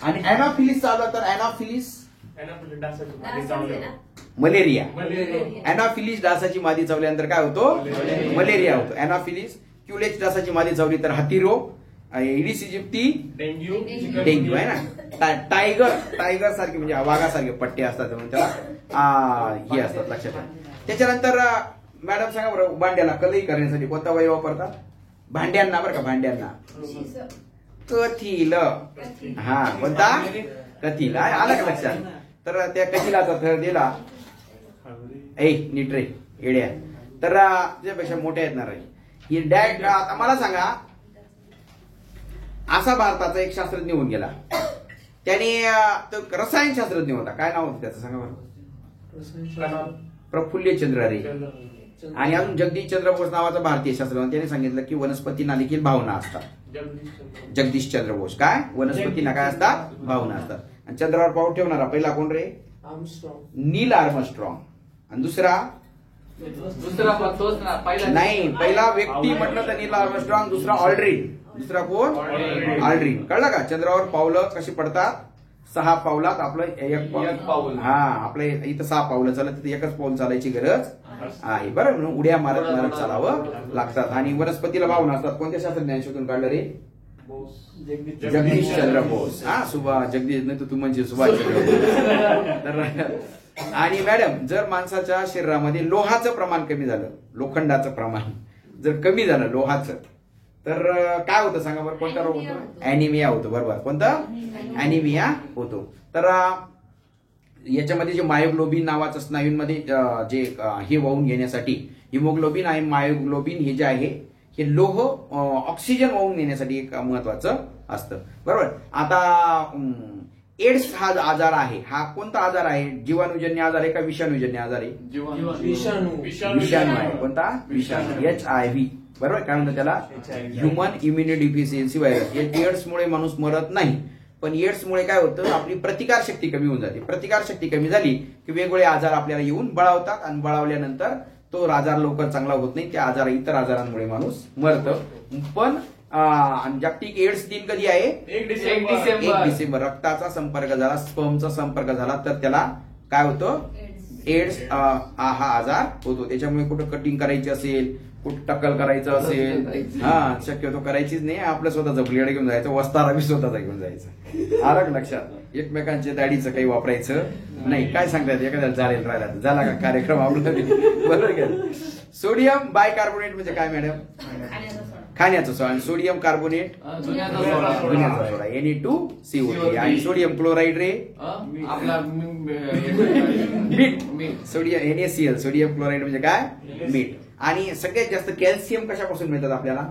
आणि अॅनाफिलिस चावला तर अॅनाफिलिस मलेरिया. अॅनाफिलिस डासाची मादी चावल्यानंतर काय होतो? मलेरिया होतो. अॅनाफिलिस क्युलेक्स डासाची मादी चावली तर हत्ती रोग, इडीस इजिप्ती डेंग्यू आहे ना. टायगर सारखे म्हणजे वाघासारखे पट्टे असतात, म्हणून त्याला हे असतात, लक्षात ठेवा. त्याच्यानंतर मॅडम सांगा बरं, भांड्याला कलई करण्यासाठी कोणता वय वापरतात? भांड्यांना बरं का, भांड्यांना कथील. हा, कोणता? कथील. आला का लक्षात? तर त्या कथीलाचा थर दिला नीट रे येड्या, तर त्यापेक्षा मोठ्या येणार आहे ही डॅग. आता मला सांगा, असा भारताचा एक शास्त्रज्ञ होऊन गेला, त्याने रसायन शास्त्रज्ञ होता, काय नाव होतं त्याचं सांगा बरं? प्रफुल्ल चंद्र रे. आणि अजून जगदीश चंद्र बोस नावाचा भारतीय शास्त्रज्ञ, त्याने सांगितलं की वनस्पतींना देखील भावना असतात. जगदीश चंद्र बोस काय, वनस्पतींना काय असतात? भावना असतात. आणि चंद्रावर पाऊल ठेवणारा पहिला कोण रे? नील आर्मस्ट्रॉंग. आणि दुसरा नाही, पहिला व्यक्ती म्हटलं तर नील आर्मस्ट्रॉंग, दुसरा ऑल्ड्रिन. दुसरा कोण? ऑल्ड्रिन. कळलं का? चंद्रावर पावलं कशी पडतात? 6 पावलात आपलं एक पाऊल. हा, आपलं इथं 6 पावलं चालत, तिथे एकच पाऊल चालायची गरज आहे. बरं, म्हणून उड्या मारत मारत चालावं लागतात. आणि वनस्पतीला भावना असतात. कोणत्या शास्त्रज्ञाने शोधून काढलं रे? जगदीश चंद्र बोस. हा, सुभाष जगदीश नाही तर तू म्हणजे सुभाष चंद्र बोस. तर आणि मॅडम, जर माणसाच्या शरीरामध्ये लोहाचं प्रमाण कमी झालं, लोखंडाचं प्रमाण जर कमी झालं लोहाचं, तर काय होतं सांगा बरं? कोणता रोग होतो? अॅनिमिया होतो. बरोबर, कोणता? अॅनिमिया होतो. तर याच्यामध्ये जे मायोग्लोबिन नावाचं स्नायूंमध्ये जे हे वाहून घेण्यासाठी हिमोग्लोबिन आणि मायोग्लोबिन हे जे आहे हे लोह ऑक्सिजन वाहून नेण्यासाठी एक महत्वाचं असतं. बरोबर. आता एड्स हा आजार आहे, हा कोणता आजार आहे? जीवाणूजन्य आजार आहे का विषाणूजन्य आजार आहे? विषाणू आहे. कोणता? विषाणू. HIV. बरोबर. काय म्हणतात त्याला? Human immunodeficiency virus. एड्समुळे माणूस मरत नाही, पण एड्समुळे काय होतं? आपली प्रतिकारशक्ती कमी होऊन जाते. प्रतिकारशक्ती कमी झाली की वेगवेगळे आजार आपल्याला येऊन बळावतात, आणि बळावल्यानंतर तो आजार लवकर चांगला होत नाही. त्या इतर आजारांमुळे माणूस मरतं. पण जागतिक एड्स दिन कधी आहे? 1 डिसेंबर. रक्ताचा संपर्क झाला, स्पर्मचा संपर्क झाला तर त्याला काय होतं? एड्स हा आजार होतो. त्याच्यामुळे कुठं कटिंग करायची असेल, कुठं टक्कल करायचं असेल, हा, शक्यतो करायचीच नाही. आपलं स्वतःचं ब्लेड घेऊन जायचं, वस्तारा बी स्वतःचा घेऊन जायचं. आलं का लक्षात? एकमेकांच्या दाढीचं काही वापरायचं नाही. काय सांगतात? एखाद्याला चालेल राहिला झाला का कार्यक्रम आपला? बरोबर का? सोडियम बायकार्बोनेट म्हणजे काय मॅडम? खाण्याचं सोडा. आणि सोडियम कार्बोनेट धुण्याचा सोडा, Na2CO3. आणि सोडियम क्लोराईड रे आपला मीठ. Sodium NaCl. सोडियम क्लोराईड म्हणजे काय? मीठ. आणि सगळ्यात जास्त कॅल्शियम कशापासून मिळतात आपल्याला?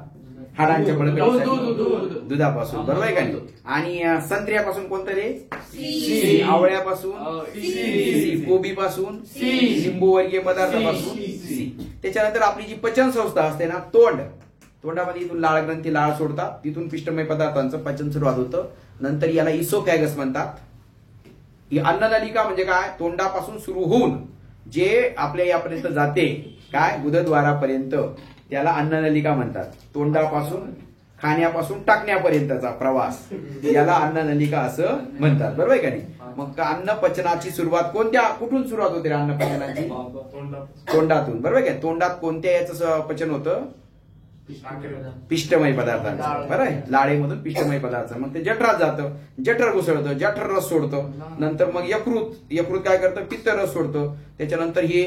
हाडांच्या बळकटीसाठी दुधापासून. बरोबर आहे का नाही? आणि संत्र्यापासून कोणतं रे? सी. आवळ्यापासून सी. कोबीपासून सी. लिंबूवर्गीय पदार्थापासून सी. त्याच्यानंतर आपली जी पचन संस्था असते ना, तोंडामध्ये इथून लाळ ग्रंथी लाळ सोडतात, तिथून पिष्टमय पदार्थांचं पचन सुरुवात होतं. नंतर याला इसोफॅगस म्हणतात. ही अन्ननलिका म्हणजे काय? तोंडापासून सुरू होऊन जे आपल्या यापर्यंत जाते, काय? गुदद्वारापर्यंत, त्याला अन्ननलिका म्हणतात. तोंडापासून खाण्यापासून टाकण्यापर्यंतचा प्रवास याला अन्ननलिका असं म्हणतात. बरोबर आहे का नाही? मग अन्न पचनाची सुरुवात कुठून सुरुवात होते अन्न पचनाची? तोंडातून. बरोबर आहे का? तोंडात कोणत्या याचं पचन होतं? पिष्टमय पदार्थांचं, बरं आहे, लाळेमधून पिष्टमय पदार्थ. मग ते जठरात जातं, जठर घुसळतं, जठर रस सोडतं. नंतर मग यकृत काय करतं, पित्त रस सोडतं. त्याच्यानंतर हे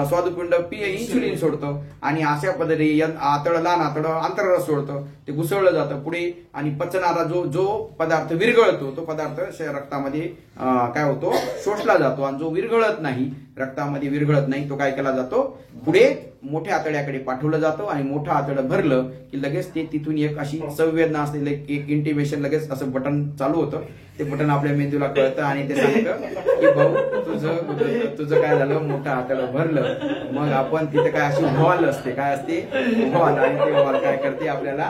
स्वादुपिंड इन्सुलिन सोडतं आणि अशा पद्धतीने आतडं, लहान आतडं आंतररस सोडतं, ते घुसळलं जातं पुढे. आणि पचनारा जो पदार्थ विरघळतो तो पदार्थ रक्तामध्ये काय होतो, शोषला जातो. आणि जो विरघळत नाही, रक्तामध्ये विरघळत नाही, तो काय केला जातो, पुढे मोठ्या आतड्याकडे पाठवलं जातं. आणि मोठं आतडं भरलं की लगेच ते तिथून एक अशी संवेदना असलेलं एक इंटिमेशन, लगेच असं बटन चालू होतं. ते बटन आपल्या मेंदूला कळतं आणि ते सांगतं की भाऊ तुझं काय झालं, मोठं आतडं भरलं. मग आपण तिथे काय अशी वॉल असते, काय असते, वॉल. आणि ते वॉल काय करते, आपल्याला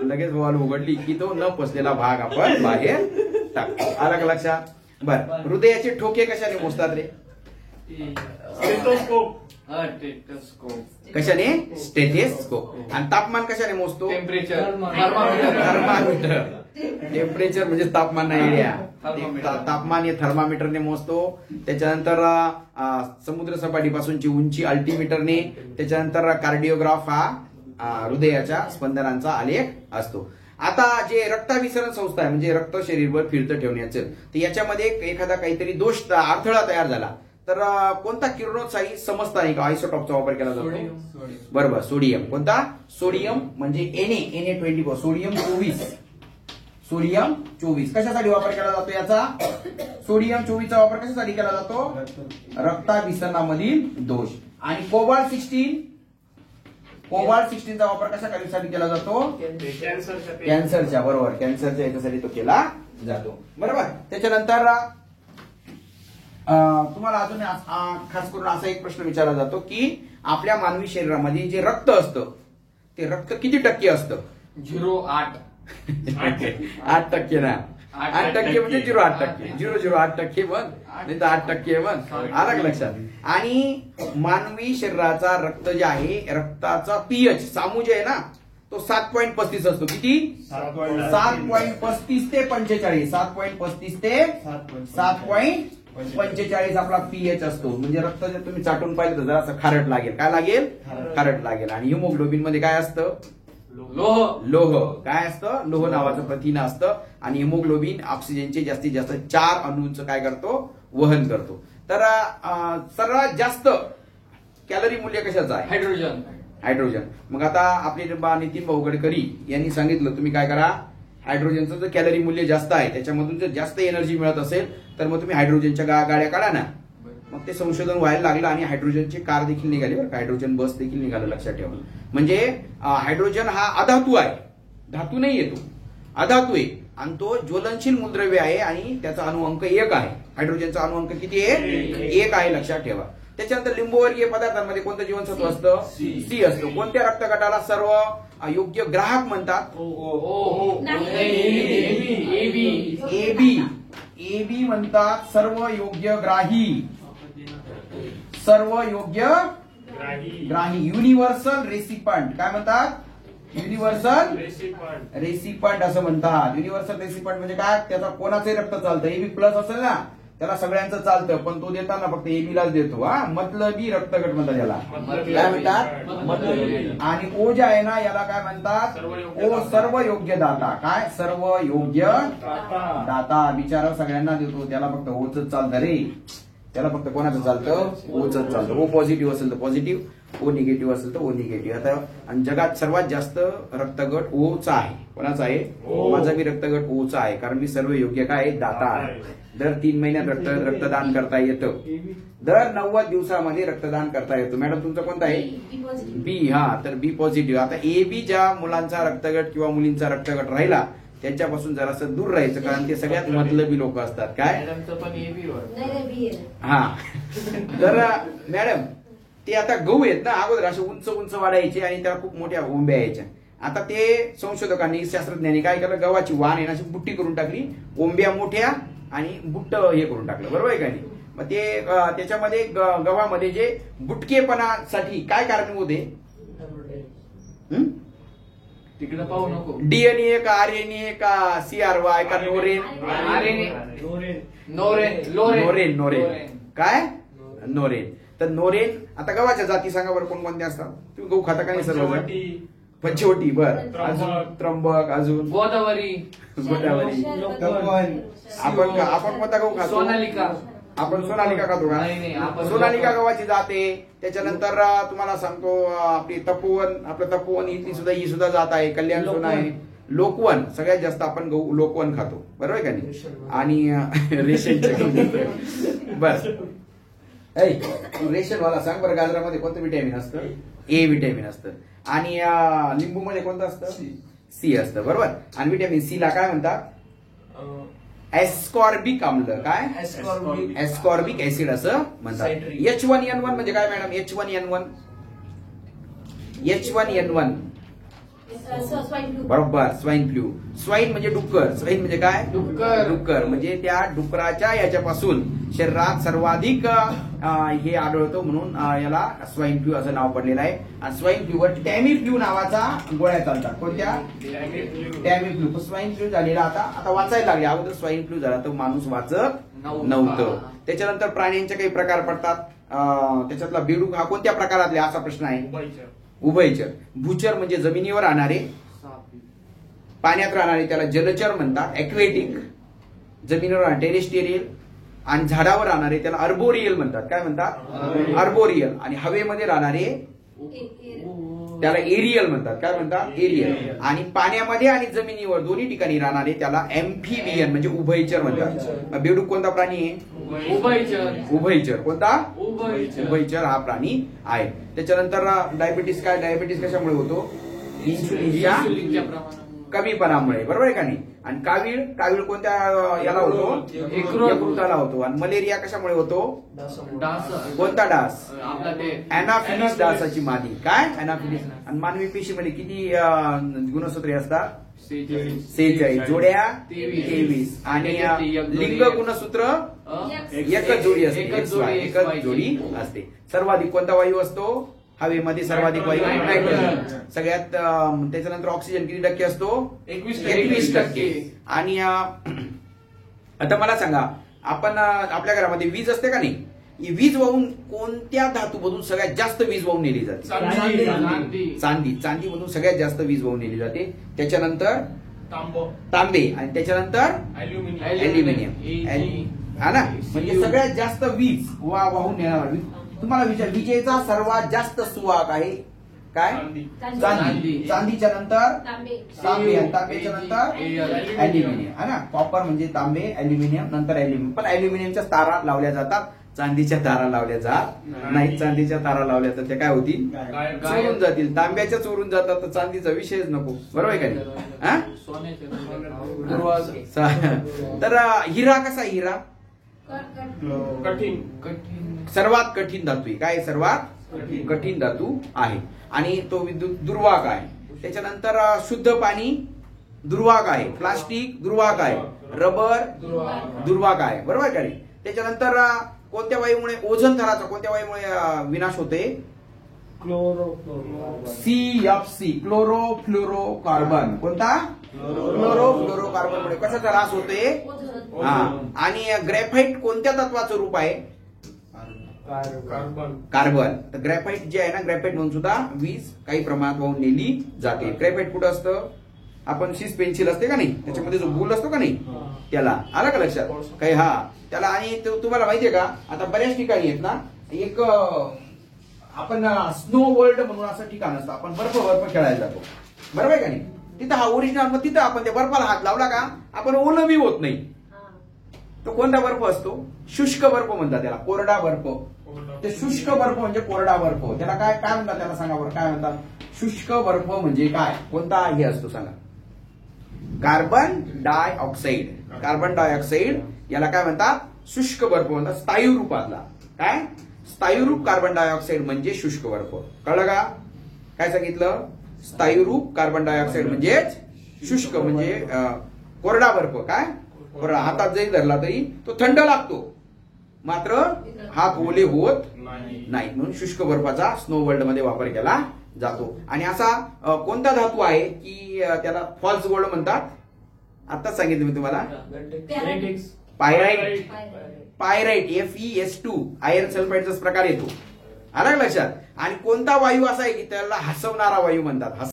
लगेच वॉल उघडली की तो न पसलेला भाग आपण बाहेर टाकतो. आलं का लक्षात? बर, हृदयाचे ठोके कशाने मोजतात रे? कशाने? स्टेथोस्कोप. आणि तापमान कशाने मोजतो? Temperature, thermometer. टेम्परेचर म्हणजे तापमान नाही, तापमान हे थर्मामीटरने मोजतो. त्याच्यानंतर समुद्र सपाटीपासूनची उंची अल्टिमीटरने. त्याच्यानंतर कार्डिओग्राफ हा हृदयाच्या स्पंदनांचा आलेख असतो. आता जे रक्ताभिसरण संस्था आहे, म्हणजे रक्त शरीरभर फिरतं ठेवण्याचं, तर याच्यामध्ये एखादा काहीतरी दोष, अडथळा तयार झाला तर कोणता किरणोत्साही समस्थानिक आयसोटॉपचा वापर केला जातो? बरोबर, सोडियम. कोणता? सोडियम म्हणजे Na24, सोडियम 24. सोडियम 24 कशासाठी वापर केला जातो याचा? सोडियम 24चा वापर कशासाठी केला जातो? रक्ताभिसरणामधील दोष. आणि कोबाल्ट 16चा वापर कशासाठी केला जातो? कॅन्सरच्या, बरोबर, कॅन्सरच्या याच्यासाठी तो केला जातो. बरोबर. त्याच्यानंतर तुम्हाला अजून खास करून असा एक प्रश्न विचारला जातो की आपल्या मानवी शरीरामध्ये जे रक्त असतं ते रक्त किती टक्के असतं? 0.8. 8% ना, 8% म्हणजे 0.8%, 0.08% म्हण, नाही तर 8% म्हण. आलं का लक्षात? आणि मानवी शरीराचा रक्त जे आहे, रक्ताचा पीएच सामू जे आहे ना, तो 7.35 असतो. किती? 7.35 ते 45. 7.35 ते 7.45 आपला पीएच असतो. म्हणजे रक्त जर तुम्ही चाटून पाहिलं तर जरा खारट लागेल. काय लागेल? खारट लागेल. आणि हिमोग्लोबिन मध्ये काय असतं? लोह. काय असतं? लोह नावाचं प्रथिन असतं. आणि हिमोग्लोबिन ऑक्सिजनचे जास्तीत जास्त 4 अणूंचं काय करतो? वहन करतो. तर सर्वात जास्त कॅलरी मूल्य कशाचं आहे? हायड्रोजन. मग आता आपले नितीन भाऊ गडकरी यांनी सांगितलं, तुम्ही काय करा, हायड्रोजनचं जर कॅलरी मूल्य जास्त आहे, त्याच्यामधून जर जास्त एनर्जी मिळत असेल तर मग तुम्ही हायड्रोजनच्या गाड्या काढा ना. मग ते संशोधन व्हायला लागलं आणि हायड्रोजनची कार देखील निघाली, बरं, हायड्रोजन बस देखील निघालं, लक्षात ठेवा. म्हणजे हायड्रोजन हा अधातू आहे, धातू नाही येतो, अधातू आहे. आणि तो ज्वलनशील मूलद्रव्य आहे आणि त्याचा अणुअंक 1 आहे. हायड्रोजनचा अणुअंक किती आहे? 1 आहे, लक्षात ठेवा. त्याच्यानंतर लिंबवर्गीय पदार्थांमध्ये कोणतं जीवनसत्व असतं? सी असतं. कोणत्या रक्तगटाला सर्व योग्य ग्राहक म्हणतात? एबी म्हणतात, सर्व योग्य ग्राही. सर्व योग्य ग्राही, युनिव्हर्सल रेसिपंट. काय म्हणतात? युनिव्हर्सल रेसिपंट असं म्हणतात. युनिव्हर्सल रेसिपंट म्हणजे काय? त्याचा कोणाचंही रक्त चालतं. एबी प्लस असेल ना, त्याला सगळ्यांचं चालतं, पण तो देताना फक्त एबीलाच देतो. मतलबी रक्तगट म्हणतात याला. काय म्हणतात? मतलबी. आणि ओ जे आहे ना, याला काय म्हणतात? ओ सर्व योग्य दाता. काय? सर्व योग्य दाता. बिचारा सगळ्यांना देतो, त्याला फक्त ओच चालतं रे. त्याला फक्त कोणाचं चालतं? ओच चालतं. ओ पॉझिटिव्ह असेल तर पॉझिटिव्ह, ओ निगेटिव्ह असेल तर ओ निगेटिव्ह. आता आणि जगात सर्वात जास्त रक्तगट ओचा आहे. कोणाचा आहे? माझा बी रक्तगट ओचा आहे, कारण मी सर्व योग्य काय दाता आहे. दर 3 महिन्यात रक्तदान करता येतं. दर 90 दिवसामध्ये रक्तदान करता येतं. मॅडम तुमचं कोणतं आहे? बी. हा, तर बी पॉझिटिव्ह. आता ए बी ज्या मुलांचा रक्तगट किंवा मुलींचा रक्तगट राहिला त्यांच्यापासून जरासं दूर राहायचं, कारण ते सगळ्यात मतलबी लोक असतात. काय? हा, तर मॅडम ते आता गहू आहेत ना, अगोदर असे उंच उंच वाढायचे आणि त्याला खूप मोठ्या ओंब्या यायच्या. आता ते संशोधकांनी, शास्त्रज्ञांनी काय केलं, गव्हाची वाण आहे ना अशी बुट्टी करून टाकली, ओंब्या मोठ्या आणि बुट्ट हे करून टाकलं. बरोबर आहे का नाही? मग ते त्याच्यामध्ये गव्हामध्ये जे बुटकेपणासाठी काय कारणीभूत आहे? तिकडे पाहू नको. डीएनए का आरएनए का CRY का नोरेन? नोरेन. काय? नोरेन. तर नोरेन. आता गव्हाच्या जाती सांगा बरं कोणकोणत्या असतात? तुम्ही गहू खाता का नाही? सर्व पंचवटी बर अजून त्र्यंबक अजून गोदावरी, गोदावरी आपण कोणता गहू खातो सोनालिका. आपण सोनालिका खातो का नाही, आपण सोनालिका गव्हाची जाते त्याच्यानंतर तुम्हाला सांगतो आपली तपोवन आपलं तपोवन ही सुद्धा जात आहे कल्याण सोना आहे लोकवन सगळ्यात जास्त आपण गहू लोकवन खातो बरोबर आहे का नाही आणि रेशनचे बस रेशनवाला सांग बरं गाजरामध्ये कोणतं विटॅमिन असतं ए विटॅमिन असतं आणि लिंबू मध्ये कोणतं असतं सी असतं बरोबर आणि विटॅमिन सी ला काय म्हणतात एस्कॉर्बिक आम्ल काय एस्कॉर्बिक ऍसिड असं म्हणतात H1N1 म्हणजे काय मॅडम H1N1 बरोबर स्वाईन फ्लू स्वाईन म्हणजे डुक्कर स्वाईन म्हणजे काय डुक्कर म्हणजे त्या डुकराच्या याच्यापासून शरीरात सर्वाधिक हे आढळतो म्हणून याला स्वाईन फ्लू असं नाव पडलेलं आहे आणि स्वाईन फ्लूवर टॅमी फ्लू नावाचा गोळ्या चालतात कोणत्या टॅमी फ्लू स्वाईन फ्लू झालेला आता वाचायला लागले अगोदर स्वाईन फ्लू झाला तर माणूस वाचत नव्हतं त्याच्यानंतर प्राण्यांचे काही प्रकार पडतात त्याच्यातला बेडूक हा कोणत्या प्रकारातला असा प्रश्न आहे उभयचर भूचर म्हणजे जमिनीवर राहणारे पाण्यात राहणारे त्याला जलचर म्हणतात ऍक्वेटिक जमिनीवर टेरेस्टेरियल आणि झाडावर राहणारे त्याला अर्बोरियल म्हणतात काय म्हणतात अर्बोरियल आणि हवेमध्ये राहणारे त्याला एरियल म्हणतात काय म्हणतात एरियल आणि पाण्यामध्ये आणि जमिनीवर दोन्ही ठिकाणी राहणारे त्याला एम्फिबियन म्हणजे उभयचर म्हणतात बेडूक कोणता प्राणी आहे उभयचर कोणता उभयचर हा प्राणी आहे त्याच्यानंतर डायबिटीस काय डायबिटीस कशामुळे होतो इन्सुलिनच्या कमीपणामुळे बरोबर आहे का नाही आणि कावीळ कोणत्या याला होतो यकृताला होतो आणि मलेरिया कशामुळे होतो कोणता डास अॅनाफिलिस डासाची मादी काय अॅनाफिलिस आणि मानवी पेशीमध्ये किती गुणसूत्रे असतात 46 जोड्या 23 आणि लिंग गुणसूत्र एकच जोडी असते एकच जोडी असते सर्वाधिक कोणता वायू असतो हवेमध्ये सर्वाधिक वायू नायट्रोजन सगळ्यात त्याच्यानंतर ऑक्सिजन किती टक्के असतो 21% आणि आता मला सांगा आपण आपल्या घरामध्ये वीज असते का नाही ही वीज वाहून कोणत्या धातूमधून सगळ्यात जास्त वीज वाहून नेली जाते चांदी मधून सगळ्यात जास्त वीज वाहून नेली जाते त्याच्यानंतर तांबे आणि त्याच्यानंतर अॅल्युमिनियम हा ना म्हणजे सगळ्यात जास्त वीज वाहून नेणार तुम्हाला विचार विजेचा सर्वात जास्त सुवाहक आहे काय चांदीच्या नंतर तांबे आणि तांब्याच्या नंतर अॅल्युमिनियम हा ना कॉपर म्हणजे तांबे अॅल्युमिनियम नंतर अॅल्युमिनियम पण अॅल्युमिनियमच्या तारा लावल्या जातात चांदीच्या तारा लावल्या जात नाही चांदीच्या तारा लावल्या तर त्या काय होतील चोरून जातील तांब्याच्या चोरून जातात तर चांदीचा विषयच नको बरोबर आहे का नाही तर हिरा कसा हिरा सर्वात कठीण धातू आहे काय सर्वात कठीण धातू आहे आणि तो दुर्वाहक आहे त्याच्यानंतर शुद्ध पाणी दुर्वाहक आहे प्लास्टिक दुर्वाहक आहे रबर दुर्वाहक आहे बरोबर का त्याच्यानंतर कोणत्या वायूमुळे ओझोन थराचा कोणत्या वायूमुळे विनाश होते CFC क्लोरोफ्लोरोकार्बन कोणता क्लोरोफ्लोरोकार्बन मुळे कशाचा ऱ्हास होते आणि ग्रॅफाइट कोणत्या तत्वाचं रूप आहे कार्बन तर ग्रॅफाइट जे आहे ना ग्रॅफाइट म्हणून सुद्धा वीज काही प्रमाणात वाहून नेली जाते ग्रॅफाइट कुठं असतं आपण शीस पेन्सिल असते का नाही त्याच्यामध्ये जो गुल असतो का नाही त्याला आलं का लक्षात काही हा त्याला आणि तुम्हाला माहितीये का आता बऱ्याच ठिकाणी आहेत ना एक आपण स्नो वर्ल्ड म्हणून असं ठिकाण असतं आपण बर्फ खेळायला जातो बरोबर आहे का नाही तिथं हा ओरिजिनल मग तिथं आपण त्या बर्फाला हात लावला का आपण ओलं बी होत नाही तो कोणता बर्फ असतो शुष्क बर्फ म्हणतात त्याला कोरडा बर्फ ते शुष्क बर्फ म्हणजे कोरडा बर्फ त्याला काय काय म्हणतात त्याला सांगा बरं काय म्हणतात शुष्क बर्फ म्हणजे काय कोणता हे असतो सांगा कार्बन डायऑक्साईड याला काय म्हणतात शुष्क बर्फ म्हणतात स्थायू रूपातला काय स्थायूरूप कार्बन डायऑक्साईड म्हणजे शुष्क बर्फ कळलं का काय सांगितलं स्थायूरूप कार्बन डायऑक्साईड म्हणजे शुष्क म्हणजे कोरडा बर्फ काय हातात जरी धरला तरी तो थंड लागतो मात्र हात ओले होत नाही म्हणून शुष्क बर्फाचा स्नो वर्ल्ड मध्ये वापर केला जातो आणि असा कोणता धातू आहे की त्याला फॉल्स गोल्ड म्हणतात आताच सांगितलं मी तुम्हाला पायराइट FeS2 आयर्न सल्फाइडचाच प्रकार येतो आला लक्षात आणि कोणता वायू असा आहे की त्याला हसवणारा वायू म्हणतात